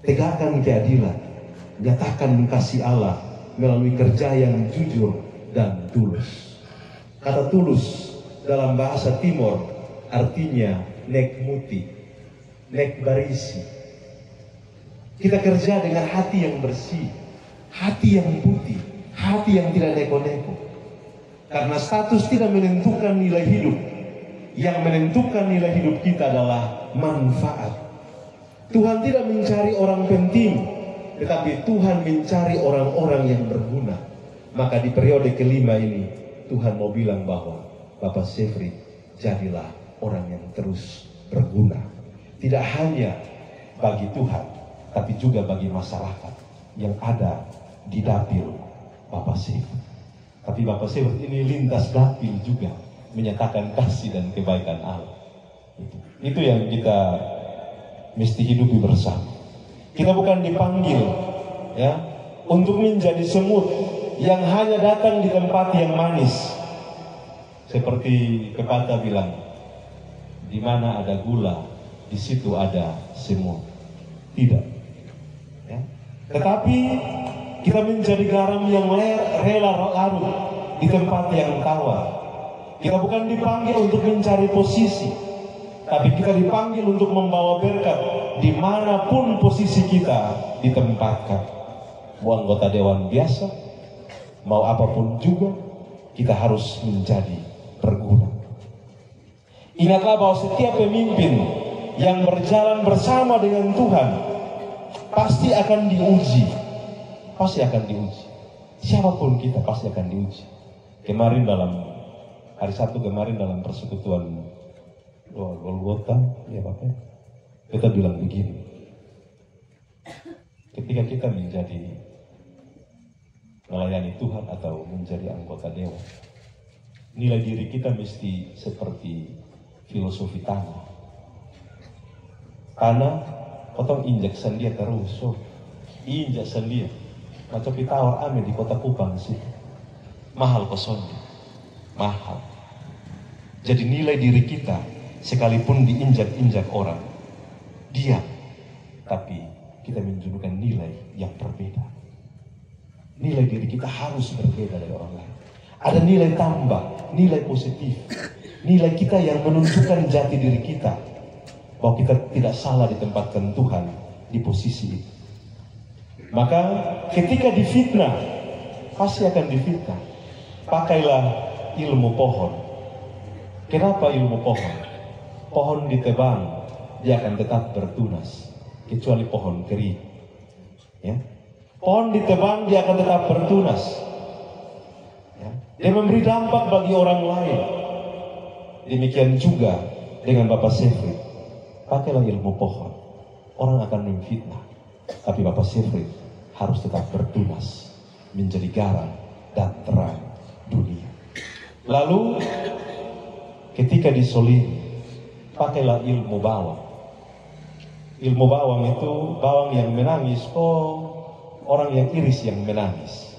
Speaker 3: tegakkan keadilan, nyatakan kasih Allah melalui kerja yang jujur dan tulus. Kata tulus dalam bahasa Timor artinya nek muti, nek barisi. Kita kerja dengan hati yang bersih, hati yang putih, hati yang tidak neko-neko. Karena status tidak menentukan nilai hidup. Yang menentukan nilai hidup kita adalah manfaat. Tuhan tidak mencari orang penting, tetapi Tuhan mencari orang-orang yang berguna. Maka di periode kelima ini, Tuhan mau bilang bahwa Bapak Sefrit, jadilah orang yang terus berguna. Tidak hanya bagi Tuhan, tapi juga bagi masyarakat yang ada di dapil Bapak Sefrit. Tapi Bapak Sefrit ini lintas dapil juga menyatakan kasih dan kebaikan Allah. Itu yang kita mesti hidupi bersama. Kita bukan dipanggil ya untuk menjadi semut yang hanya datang di tempat yang manis. Seperti pepatah bilang, di mana ada gula, di situ ada semut. Tidak. Ya. Tetapi kita menjadi garam yang rela larut di tempat yang tawar. Kita bukan dipanggil untuk mencari posisi, tapi kita dipanggil untuk membawa berkat dimanapun posisi kita ditempatkan. Mau anggota dewan biasa, mau apapun juga, kita harus menjadi berguna. Ingatlah bahwa setiap pemimpin yang berjalan bersama dengan Tuhan pasti akan diuji. Pasti akan diuji. Siapapun kita pasti akan diuji. Kemarin hari Sabtu kemarin dalam persekutuan Golgota, ya Bapak, kita bilang begini. Ketika kita menjadi melayani Tuhan atau menjadi anggota dewan, nilai diri kita mesti seperti filosofi tanah. Tanah, potong injak sendia terus, injak sendia. Macam kita tawar ame di kota Kupang sih, mahal kosongnya, mahal. Jadi nilai diri kita sekalipun diinjak-injak orang, diam, tapi kita menunjukkan nilai yang berbeda. Nilai diri kita harus berbeda dari orang lain. Ada nilai tambah, nilai positif, nilai kita yang menunjukkan jati diri kita bahwa kita tidak salah ditempatkan Tuhan di posisi itu. Maka ketika difitnah, pasti akan difitnah. Pakailah ilmu pohon. Kenapa ilmu pohon? Pohon ditebang, dia akan tetap bertunas, kecuali pohon kering. Ya. Pohon ditebang, dia akan tetap bertunas. Ya. Dia memberi dampak bagi orang lain. Demikian juga dengan Bapak Sefrit. Pakailah ilmu pohon. Orang akan memfitnah, tapi Bapak Sefrit harus tetap bertunas, menjadi garam dan terang dunia. Lalu ketika disolimi, pakailah ilmu bawang. Ilmu bawang itu bawang yang menangis, orang yang iris yang menangis.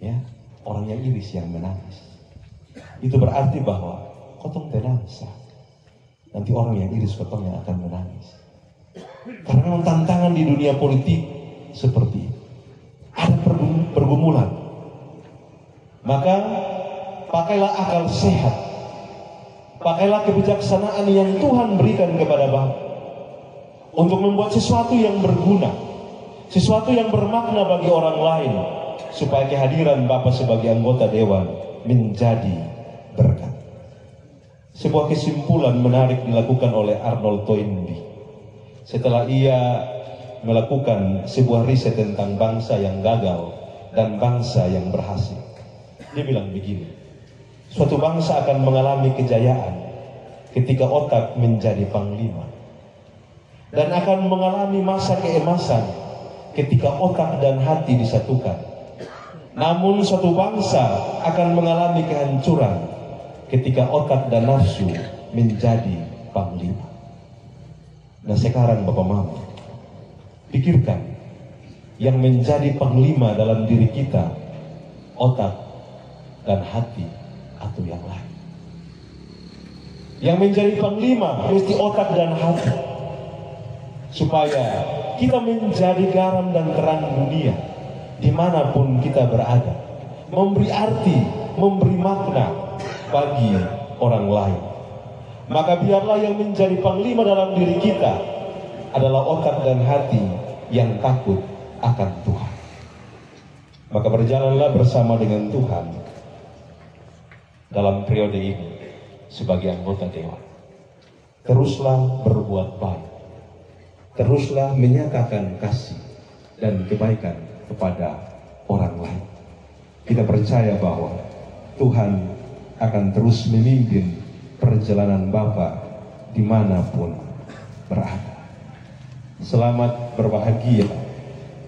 Speaker 3: Ya, orang yang iris yang menangis. Itu berarti bahwa kotong tenang sah. Nanti orang yang iris kotong yang akan menangis. Karena memang tantangan di dunia politik seperti itu. Ada pergumulan. Maka pakailah akal sehat. Pakailah kebijaksanaan yang Tuhan berikan kepada Bapak untuk membuat sesuatu yang berguna, sesuatu yang bermakna bagi orang lain, supaya kehadiran Bapak sebagai anggota dewan menjadi berkat. Sebuah kesimpulan menarik dilakukan oleh Arnold Toynbee setelah ia melakukan sebuah riset tentang bangsa yang gagal dan bangsa yang berhasil. Dia bilang begini, suatu bangsa akan mengalami kejayaan ketika otak menjadi panglima, dan akan mengalami masa keemasan ketika otak dan hati disatukan. Namun suatu bangsa akan mengalami kehancuran ketika otak dan nafsu menjadi panglima. Nah sekarang Bapak Mama, pikirkan yang menjadi panglima dalam diri kita, otak dan hati atau yang lain. Yang menjadi panglima mesti otak dan hati, supaya kita menjadi garam dan terang dunia dimanapun kita berada, memberi arti, memberi makna bagi orang lain. Maka biarlah yang menjadi panglima dalam diri kita adalah otak dan hati yang takut akan Tuhan. Maka berjalanlah bersama dengan Tuhan dalam periode ini sebagai anggota dewan. Teruslah berbuat baik, teruslah menyatakan kasih dan kebaikan kepada orang lain. Kita percaya bahwa Tuhan akan terus memimpin perjalanan Bapak dimanapun berada. Selamat berbahagia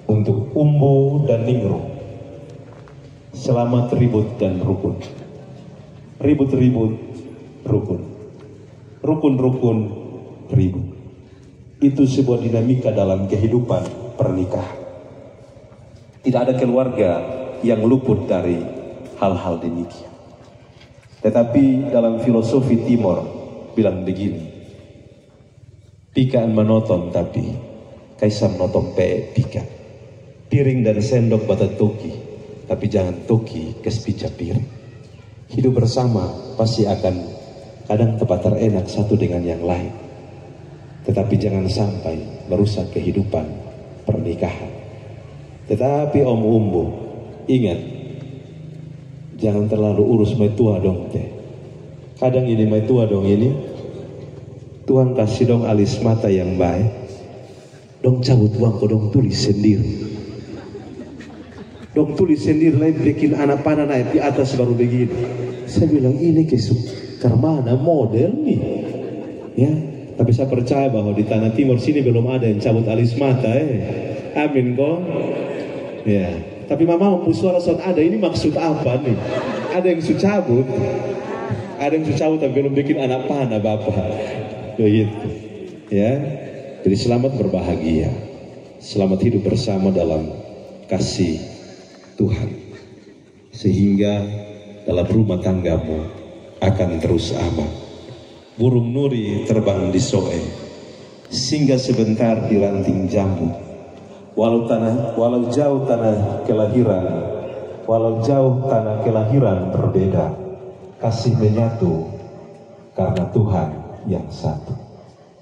Speaker 3: untuk Umbu dan Ningrum. Selamat ribut dan rukun. Ribut-ribut, rukun. Rukun-rukun, ribut. Itu sebuah dinamika dalam kehidupan pernikahan. Tidak ada keluarga yang luput dari hal-hal demikian. Tetapi dalam filosofi Timor bilang begini, pikaan menoton tapi kaisam noton pe pika. Piring dan sendok bata toki, tapi jangan toki kespica piring. Hidup bersama pasti akan kadang tempat terenak satu dengan yang lain. Tetapi jangan sampai merusak kehidupan pernikahan. Tetapi Om Umbu, ingat, jangan terlalu urus metua dong teh. Kadang ini metua dong ini, Tuhan kasih dong alis mata yang baik, dong cabut uang kok dong tulis sendiri. Dong tulis sendiri lain bikin anak panah naik di atas baru begini. Saya bilang ini mana model nih, ya. Tapi saya percaya bahwa di tanah timur sini belum ada yang cabut alis mata, amin kok. Ya. Tapi Mama suara sound ada, ini maksud apa nih? Ada yang cabut, tapi belum bikin anak panah Bapak. Begitu, ya. Jadi selamat berbahagia, selamat hidup bersama dalam kasih Tuhan, sehingga dalam rumah tanggamu akan terus aman. Burung nuri terbang di soe, singgah sebentar di ranting jambu. Walau jauh tanah kelahiran berbeda, kasih menyatu karena Tuhan yang satu.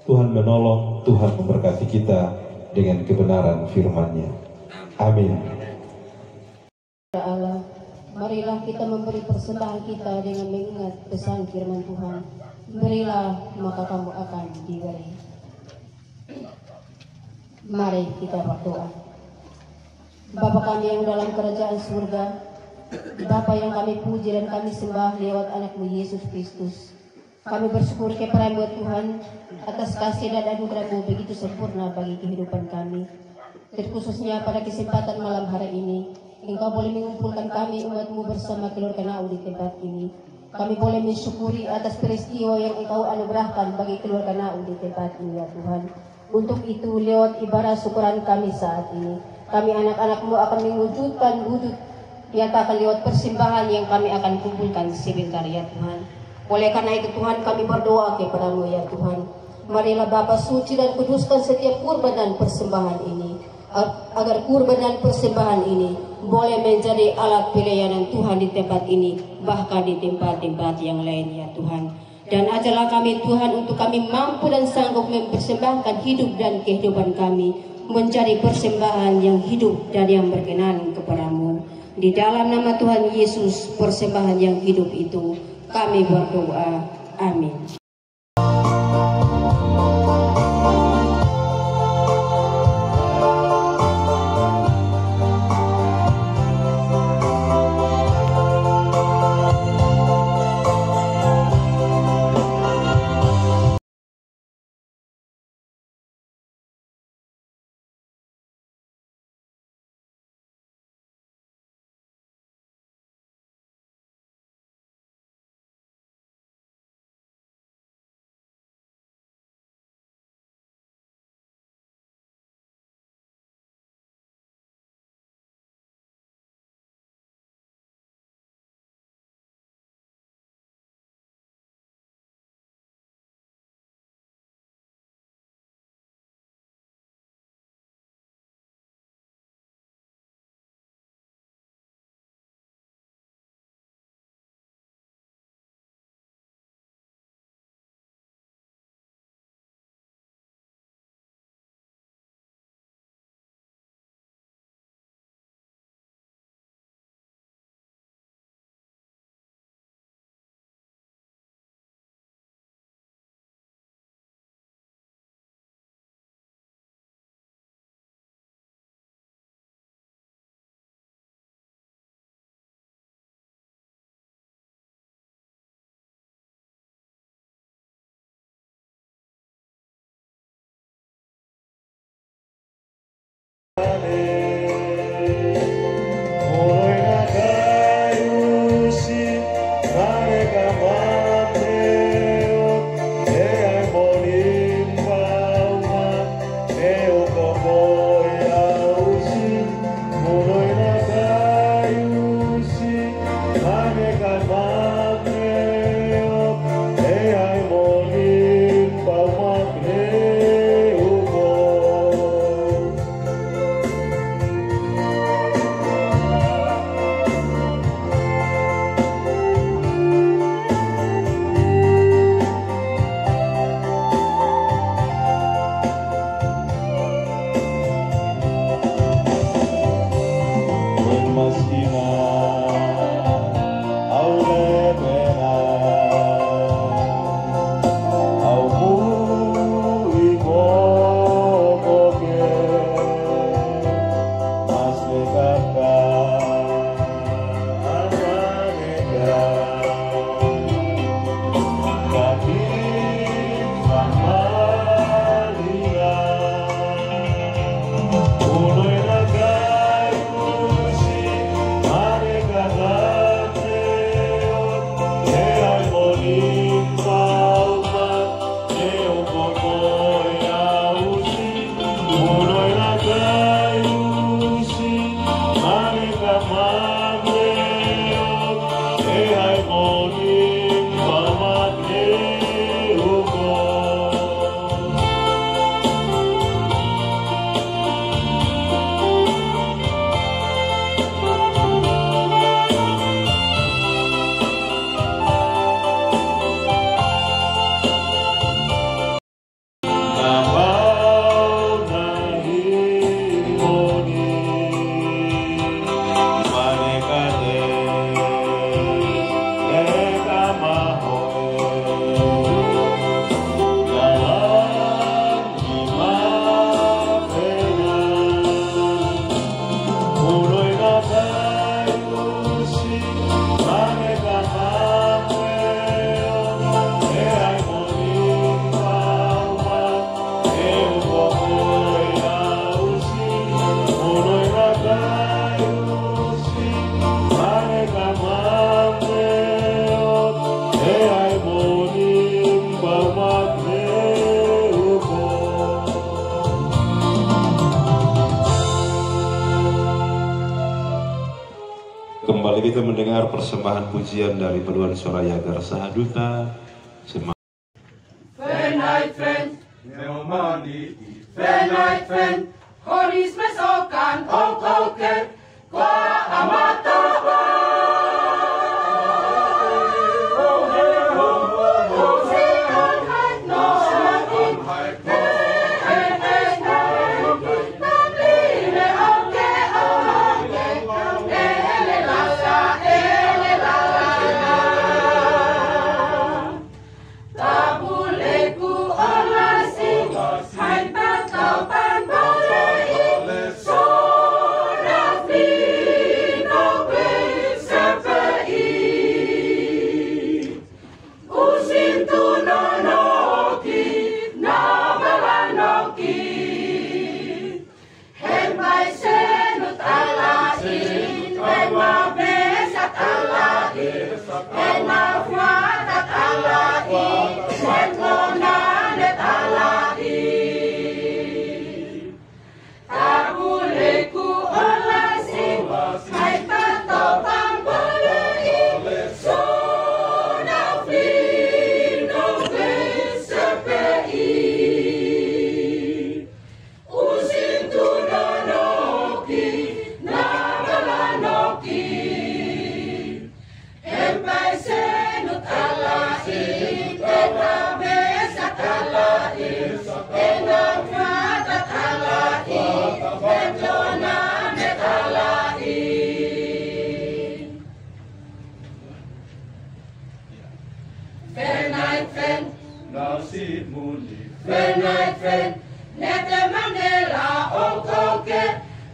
Speaker 3: Tuhan menolong, Tuhan memberkati kita dengan kebenaran firman-Nya. Amin.
Speaker 7: Allah, marilah kita memberi persembahan kita dengan mengingat pesan firman Tuhan. Berilah maka kamu akan diberi. Mari kita berdoa. Bapa kami yang dalam kerajaan surga, Bapa yang kami puji dan kami sembah lewat anak-Mu Yesus Kristus, kami bersyukur kepada-Mu Tuhan atas kasih dan anugerah-Mu begitu sempurna bagi kehidupan kami. Terkhususnya pada kesempatan malam hari ini, Engkau boleh mengumpulkan kami umat-Mu bersama keluarga Nau di tempat ini. Kami boleh mensyukuri atas peristiwa yang Engkau anugerahkan bagi keluarga Nau di tempat ini, ya Tuhan. Untuk itu, lewat ibadah syukuran kami saat ini, kami anak-anak-Mu akan mewujudkan wujud nyatakan lewat persembahan yang kami akan kumpulkan sebentar, ya Tuhan. Oleh karena itu Tuhan, kami berdoa kepada-Mu, ya Tuhan. Marilah Bapa suci dan kuduskan setiap kurban dan persembahan ini, agar kurban dan persembahan ini boleh menjadi alat pelayanan Tuhan di tempat ini, bahkan di tempat-tempat yang lain, ya Tuhan. Dan ajarlah kami Tuhan untuk kami mampu dan sanggup mempersembahkan hidup dan kehidupan kami menjadi persembahan yang hidup dan yang berkenan kepada-Mu. Di dalam nama Tuhan Yesus, persembahan yang hidup itu kami berdoa. Amin.
Speaker 3: Kembali kita mendengar persembahan pujian dari Paduan Suara Yagar Sahaduta.
Speaker 5: Venait friend, venait friend, horis mesokan okoke, kwa amata Venait friend, nete Mandela okoke,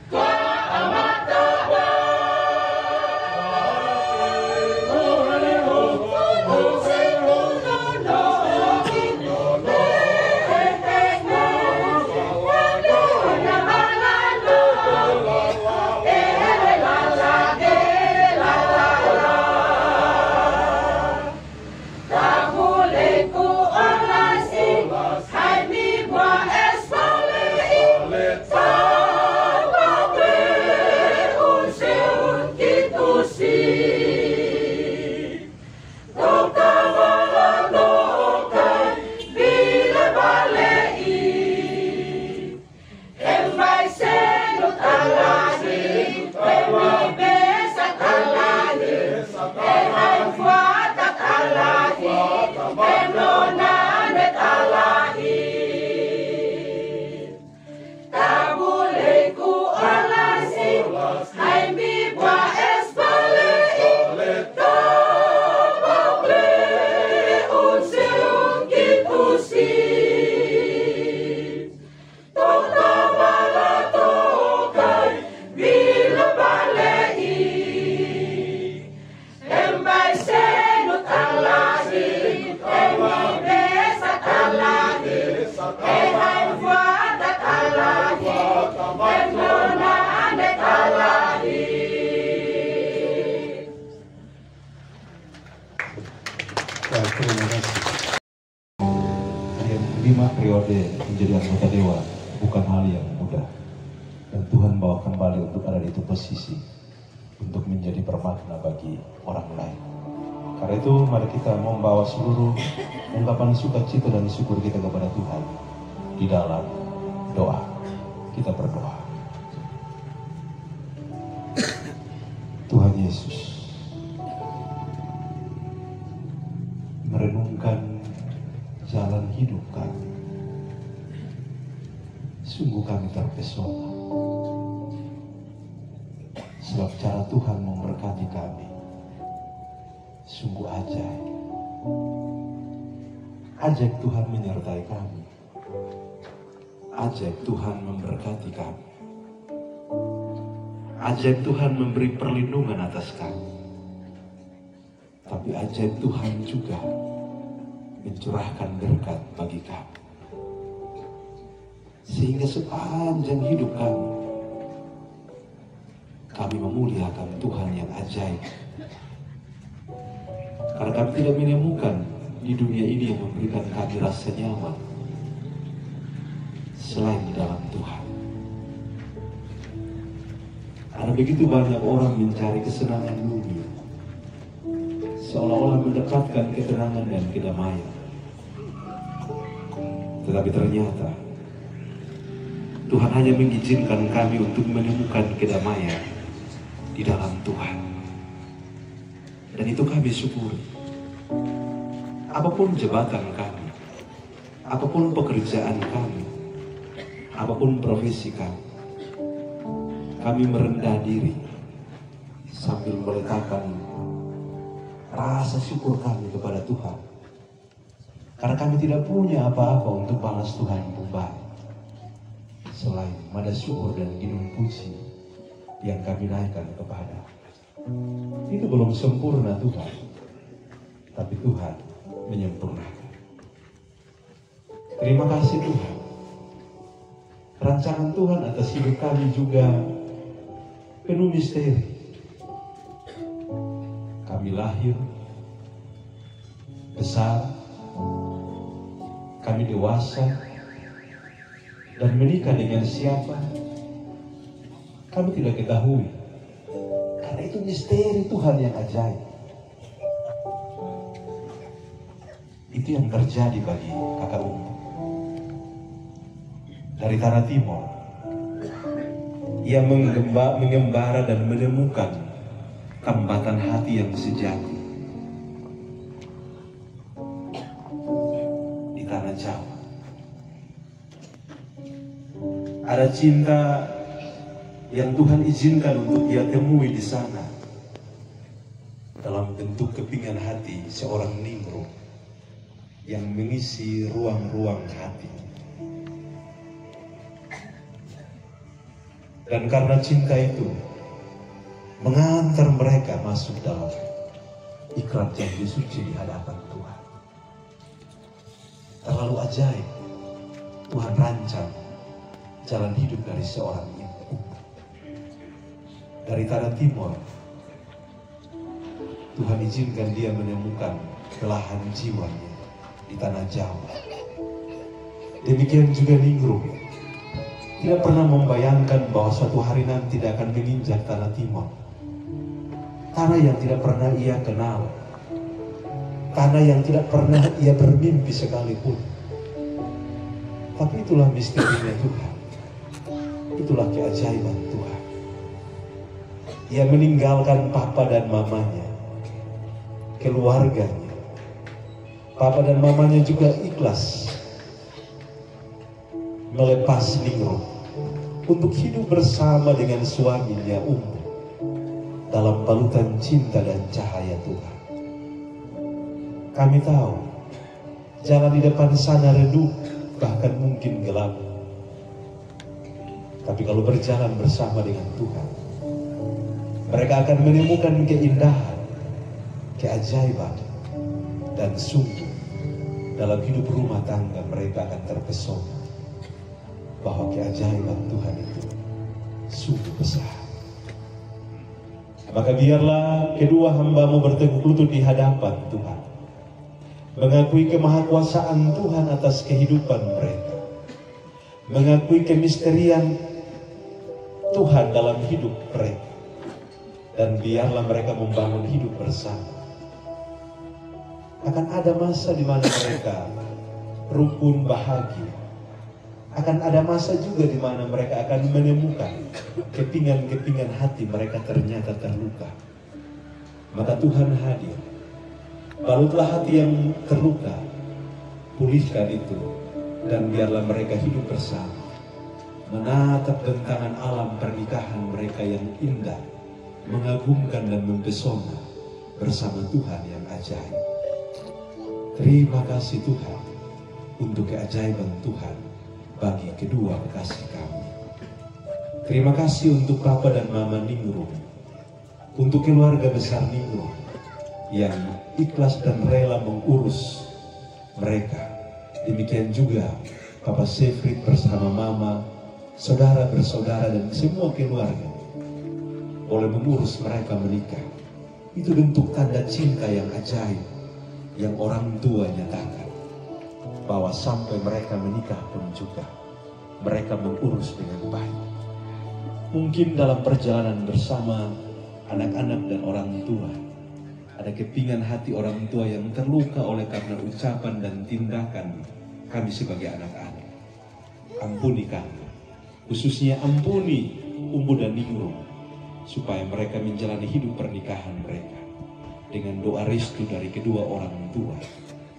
Speaker 5: kwa amata
Speaker 3: Terima kasih. Yang 5 periode menjadi anggota dewan bukan hal yang mudah. Dan Tuhan bawa kembali untuk ada di itu posisi untuk menjadi bermakna bagi orang lain. Karena itu mari kita membawa seluruh ungkapan sukacita dan syukur kita kepada Tuhan di dalam doa. Kita berdoa. Tuhan Yesus, merenungkan jalan hidup kami, sungguh kami terpesona. Sebab cara Tuhan memberkati kami sungguh ajaib. Ajaib Tuhan menyertai kami. Ajaib Tuhan memberkati kami. Ajaib Tuhan memberi perlindungan atas kami. Tapi ajaib Tuhan juga mencurahkan berkat bagi kami. Sehingga sepanjang hidup kami memuliakan Tuhan yang ajaib. Karena kami tidak menemukan di dunia ini yang memberikan kami rasa nyaman selain di dalam Tuhan. Ada begitu banyak orang mencari kesenangan dunia, seolah-olah mendapatkan ketenangan dan kedamaian. Tetapi ternyata Tuhan hanya mengizinkan kami untuk menemukan kedamaian di dalam Tuhan. Dan itu kami syukuri. Apapun jabatan kami, apapun pekerjaan kami, apapun profesi kami merendah diri sambil meletakkan rasa syukur kami kepada Tuhan. Karena kami tidak punya apa-apa untuk balas Tuhan kembali selain nada syukur dan gidung puji yang kami naikkan kepada. Itu belum sempurna Tuhan, tapi Tuhan menyempurnakan. Terima kasih Tuhan. Rancangan Tuhan atas hidup kami juga penuh misteri. Kami lahir, besar, kami dewasa, dan menikah dengan siapa kami tidak ketahui. Karena itu misteri Tuhan yang ajaib. Itu yang terjadi bagi kakak Umpu. Dari tanah timur, ia mengembara dan menemukan kembatan hati yang sejati di tanah Jawa. Ada cinta yang Tuhan izinkan untuk ia temui di sana dalam bentuk kepingan hati seorang Nimrod yang mengisi ruang-ruang hati. Dan karena cinta itu mengantar mereka masuk dalam ikrar janji suci di hadapan Tuhan. Terlalu ajaib Tuhan rancang jalan hidup dari seorang ibu. Dari tanah timur, Tuhan izinkan dia menemukan belahan jiwanya di tanah Jawa. Demikian juga Nimrod. Tidak pernah membayangkan bahwa suatu hari nanti dia akan menginjak tanah timur. Tanah yang tidak pernah ia kenal. Tanah yang tidak pernah ia bermimpi sekalipun. Tapi itulah misterinya Tuhan. Itulah keajaiban Tuhan. Ia meninggalkan papa dan mamanya, keluarganya. Papa dan mamanya juga ikhlas melepas Nimrod untuk hidup bersama dengan suaminya Umpu dalam balutan cinta dan cahaya Tuhan. Kami tahu jalan di depan sana redup, bahkan mungkin gelap. Tapi kalau berjalan bersama dengan Tuhan, mereka akan menemukan keindahan, keajaiban, dan sungguh dalam hidup rumah tangga mereka akan terpesona bahwa keajaiban Tuhan itu sungguh besar. Maka biarlah kedua hamba-Mu berteguh lutut di hadapan Tuhan mengakui kemahakuasaan Tuhan atas kehidupan mereka, mengakui kemisterian Tuhan dalam hidup mereka, dan biarlah mereka membangun hidup bersama. Akan ada masa di mana mereka rukun bahagia. Akan ada masa juga di mana mereka akan menemukan kepingan-kepingan hati mereka ternyata terluka. Maka Tuhan hadir. Balutlah hati yang terluka, pulihkan itu, dan biarlah mereka hidup bersama, menatap bentangan alam pernikahan mereka yang indah, mengagumkan dan mempesona bersama Tuhan yang ajaib. Terima kasih Tuhan untuk keajaiban Tuhan bagi kedua kekasih kami. Terima kasih untuk Papa dan Mama Ningrum, untuk keluarga besar Ningrum yang ikhlas dan rela mengurus mereka. Demikian juga Papa Sefrit bersama Mama, saudara bersaudara dan semua keluarga boleh mengurus mereka menikah. Itu bentuk tanda cinta yang ajaib yang orang tua nyatakan, bahwa sampai mereka menikah pun juga mereka mengurus dengan baik. Mungkin dalam perjalanan bersama anak-anak dan orang tua, ada kepingan hati orang tua yang terluka oleh karena ucapan dan tindakan kami sebagai anak-anak. Ampuni kami, khususnya ampuni Umbu dan Ningrum, supaya mereka menjalani hidup pernikahan mereka dengan doa restu dari kedua orang tua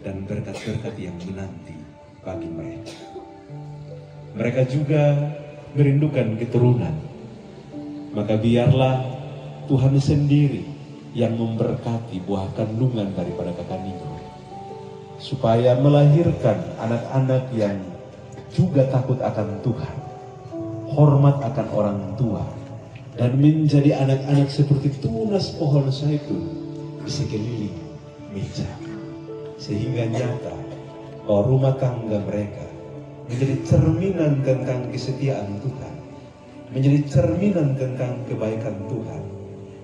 Speaker 3: dan berkat-berkat yang menanti bagi mereka. Mereka juga merindukan keturunan, maka biarlah Tuhan sendiri yang memberkati buah kandungan daripada kakak Ningrum, supaya melahirkan anak-anak yang juga takut akan Tuhan, hormat akan orang tua, dan menjadi anak-anak seperti tunas pohon zaitun di sekeliling meja, sehingga nyata bahwa rumah tangga mereka menjadi cerminan tentang kesetiaan Tuhan, menjadi cerminan tentang kebaikan Tuhan,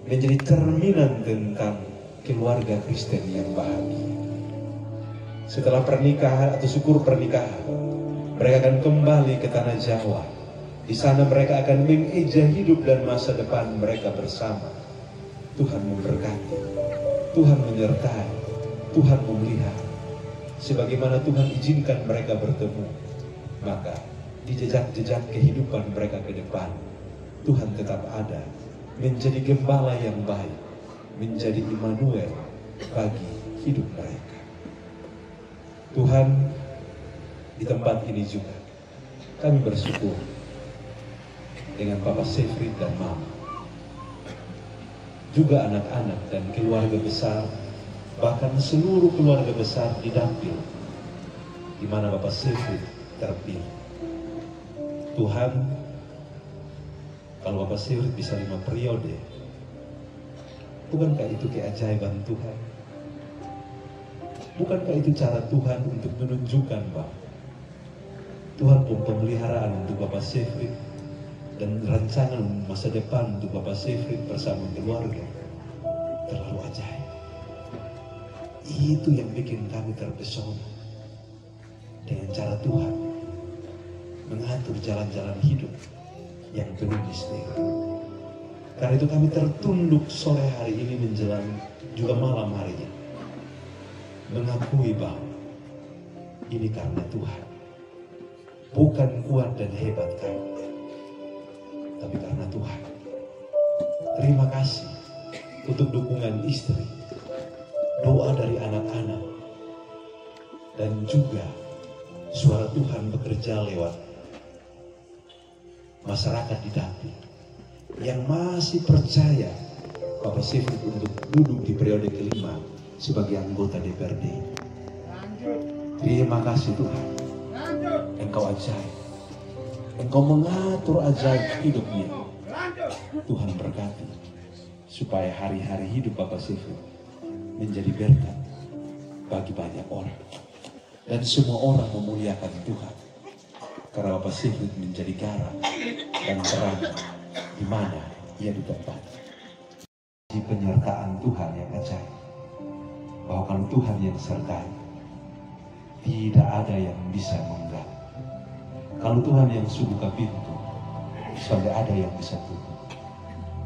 Speaker 3: menjadi cerminan tentang keluarga Kristen yang bahagia. Setelah pernikahan atau syukur pernikahan, mereka akan kembali ke tanah Jawa. Di sana mereka akan mengeja hidup dan masa depan mereka bersama. Tuhan memberkati, Tuhan menyertai, Tuhan memelihara. Sebagaimana Tuhan izinkan mereka bertemu, maka di jejak-jejak kehidupan mereka ke depan, Tuhan tetap ada, menjadi gembala yang baik, menjadi Immanuel bagi hidup mereka. Tuhan, di tempat ini juga kami bersyukur dengan Papa Sefrit dan Mama, juga anak-anak dan keluarga besar, bahkan seluruh keluarga besar di Dapil, di mana Bapak Sefrit terpilih. Tuhan, kalau Bapak Sefrit bisa 5 periode, bukankah itu keajaiban Tuhan? Bukankah itu cara Tuhan untuk menunjukkan bahwa Tuhan pun pemeliharaan untuk Bapak Sefrit dan rancangan masa depan untuk Bapak Sefrit bersama keluarga terlalu ajaib. Itu yang bikin kami terpesona dengan cara Tuhan mengatur jalan-jalan hidup yang penuh misteri. Karena itu kami tertunduk sore hari ini menjelang juga malam harinya, mengakui bahwa ini karena Tuhan, bukan kuat dan hebat kami, tapi karena Tuhan. Terima kasih untuk dukungan istri, doa dari anak-anak, dan juga suara Tuhan bekerja lewat masyarakat di Dapil yang masih percaya Bapak Sefrit untuk duduk di periode kelima sebagai anggota DPRD. Terima kasih Tuhan, Engkau ajaib, Engkau mengatur ajaib hidupnya. Tuhan berkati supaya hari-hari hidup Bapak Sefrit menjadi berkat bagi banyak orang, dan semua orang memuliakan Tuhan karena Bapak Sefrit menjadi garam dan terang di mana ia ditempatkan. Di penyertaan Tuhan yang ajaib, bahwa kalau Tuhan yang sertai, tidak ada yang bisa menggali. Kalau Tuhan yang buka pintu, sudah ada yang bisa tutup.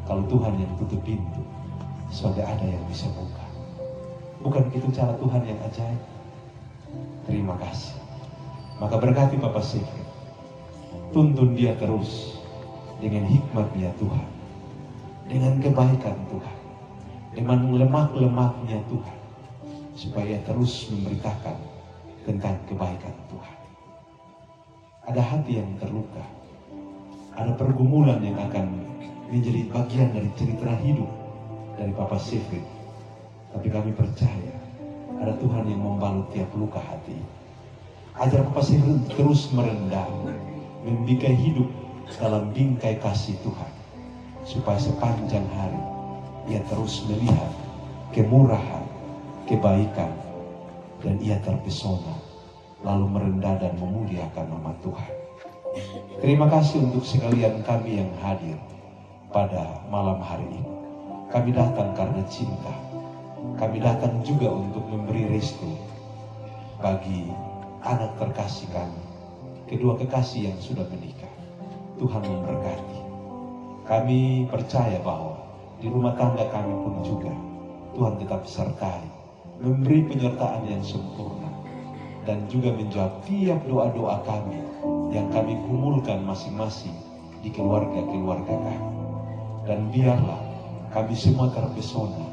Speaker 3: Kalau Tuhan yang tutup pintu, sudah ada yang bisa buka. Bukan itu cara Tuhan yang ajaib? Terima kasih. Maka berkati Bapak Sigrid, tuntun dia terus dengan hikmat-Nya Tuhan, dengan kebaikan Tuhan, dengan lemak-lemaknya Tuhan, supaya terus memberitakan tentang kebaikan Tuhan. Ada hati yang terluka, ada pergumulan yang akan menjadi bagian dari cerita hidup dari Papa Sigrid. Tapi kami percaya ada Tuhan yang membalut tiap luka hati. Ajar Papa Sigrid terus merendah, membikai hidup dalam bingkai kasih Tuhan, supaya sepanjang hari ia terus melihat kemurahan, kebaikan, dan ia terpesona, lalu merendah dan memuliakan nama Tuhan. Terima kasih untuk sekalian kami yang hadir pada malam hari ini. Kami datang karena cinta. Kami datang juga untuk memberi restu bagi anak terkasih kami, kedua kekasih yang sudah menikah. Tuhan memberkati. Kami percaya bahwa di rumah tangga kami pun juga Tuhan tetap sertai, memberi penyertaan yang sempurna, dan juga menjawab tiap doa-doa kami yang kami kumpulkan masing-masing di keluarga-keluarga kami. Dan biarlah kami semua terpesona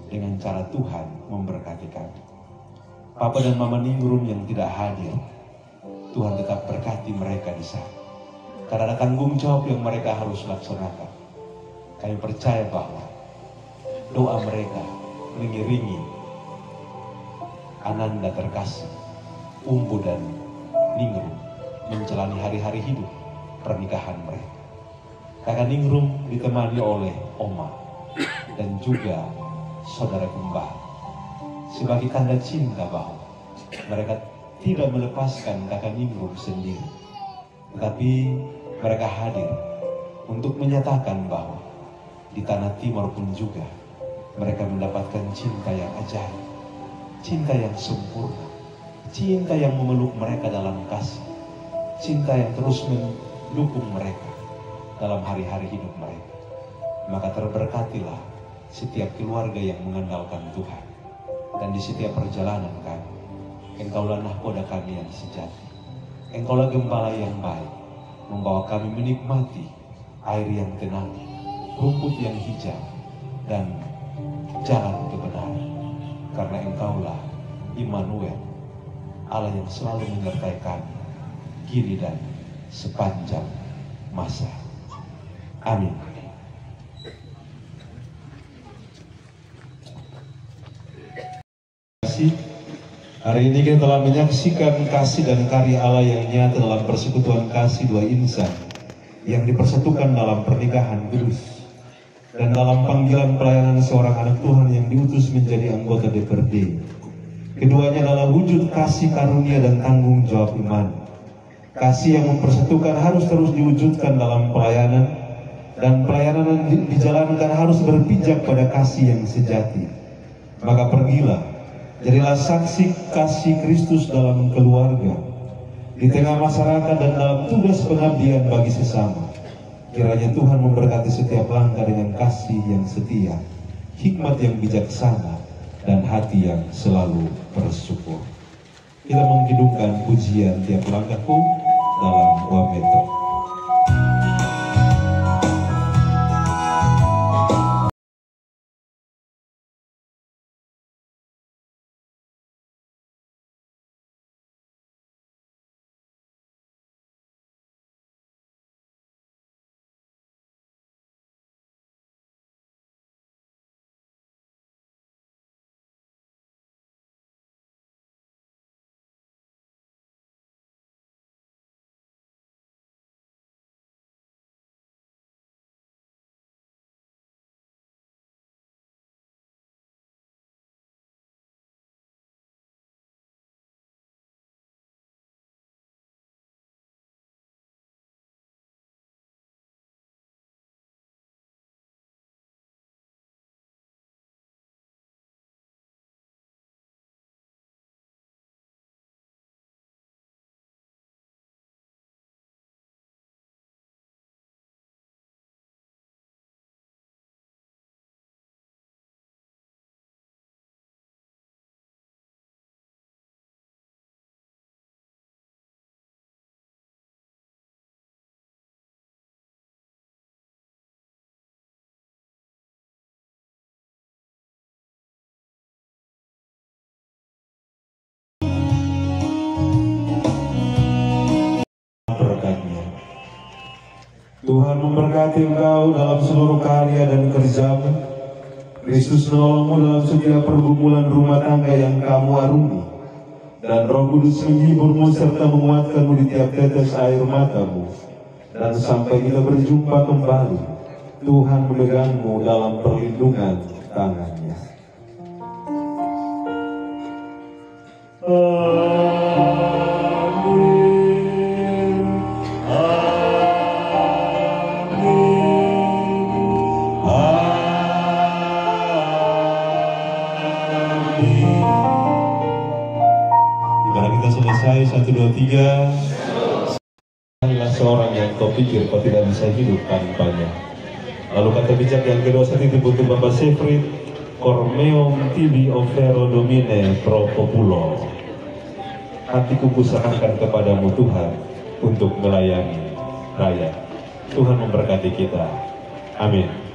Speaker 3: dengan cara Tuhan memberkati kami. Papa dan Mama Ningrum yang tidak hadir, Tuhan tetap berkati mereka di sana. Karena ada tanggung jawab yang mereka harus laksanakan. Kami percaya bahwa doa mereka mengiringi Ananda terkasih, Umbu dan Ningrum menjalani hari-hari hidup pernikahan mereka. Kakak Ningrum ditemani oleh Oma dan juga saudara kembar, sebagai tanda cinta bahwa mereka tidak melepaskan kakak Ningrum sendiri, tetapi mereka hadir untuk menyatakan bahwa di tanah timur pun juga mereka mendapatkan cinta yang ajaib, cinta yang sempurna, cinta yang memeluk mereka dalam kasih, cinta yang terus mendukung mereka dalam hari-hari hidup mereka. Maka terberkatilah setiap keluarga yang mengandalkan Tuhan. Dan di setiap perjalanan kami, Engkaulah nahkoda kami yang sejati. Engkaulah gembala yang baik, membawa kami menikmati air yang tenang, rumput yang hijau, dan jalan kebenaran. Karena Engkaulah Immanuel, Allah yang selalu menyertai kami, kini dan sepanjang masa. Amin. Hari ini kita telah menyaksikan kasih dan karya Allah yang nyata dalam persekutuan kasih dua insan yang dipersatukan dalam pernikahan kudus dan dalam panggilan pelayanan seorang anak Tuhan yang diutus menjadi anggota DPRD. Keduanya adalah wujud kasih karunia dan tanggung jawab iman. Kasih yang mempersatukan harus terus diwujudkan dalam pelayanan, dan pelayanan yang dijalankan harus berpijak pada kasih yang sejati. Maka pergilah, jadilah saksi kasih Kristus dalam keluarga, di tengah masyarakat dan dalam tugas pengabdian bagi sesama. Kiranya Tuhan memberkati setiap langkah dengan kasih yang setia, hikmat yang bijaksana, dan hati yang selalu bersyukur. Kita menghidupkan pujian tiap langkahku dalam Wameto. Tuhan memberkati engkau dalam seluruh karya dan kerjamu. Kristus menolongmu dalam setiap pergumulan rumah tangga yang kamu arungi. Dan Roh Kudus menghiburmu serta menguatkanmu di tiap tetes air matamu. Dan sampai kita berjumpa kembali, Tuhan memegangmu dalam perlindungan tangannya. Ibadah kita selesai, 1, 2, 3. Inilah seorang yang kau pikir kau tidak bisa hidup tanpanya. Lalu kata bijak yang kedua saat itu untuk Bapak Sefrit, Cormeum tibi offero domine pro populo. Hatiku kuserahkan kepadamu Tuhan untuk melayani rakyat. Tuhan memberkati kita. Amin.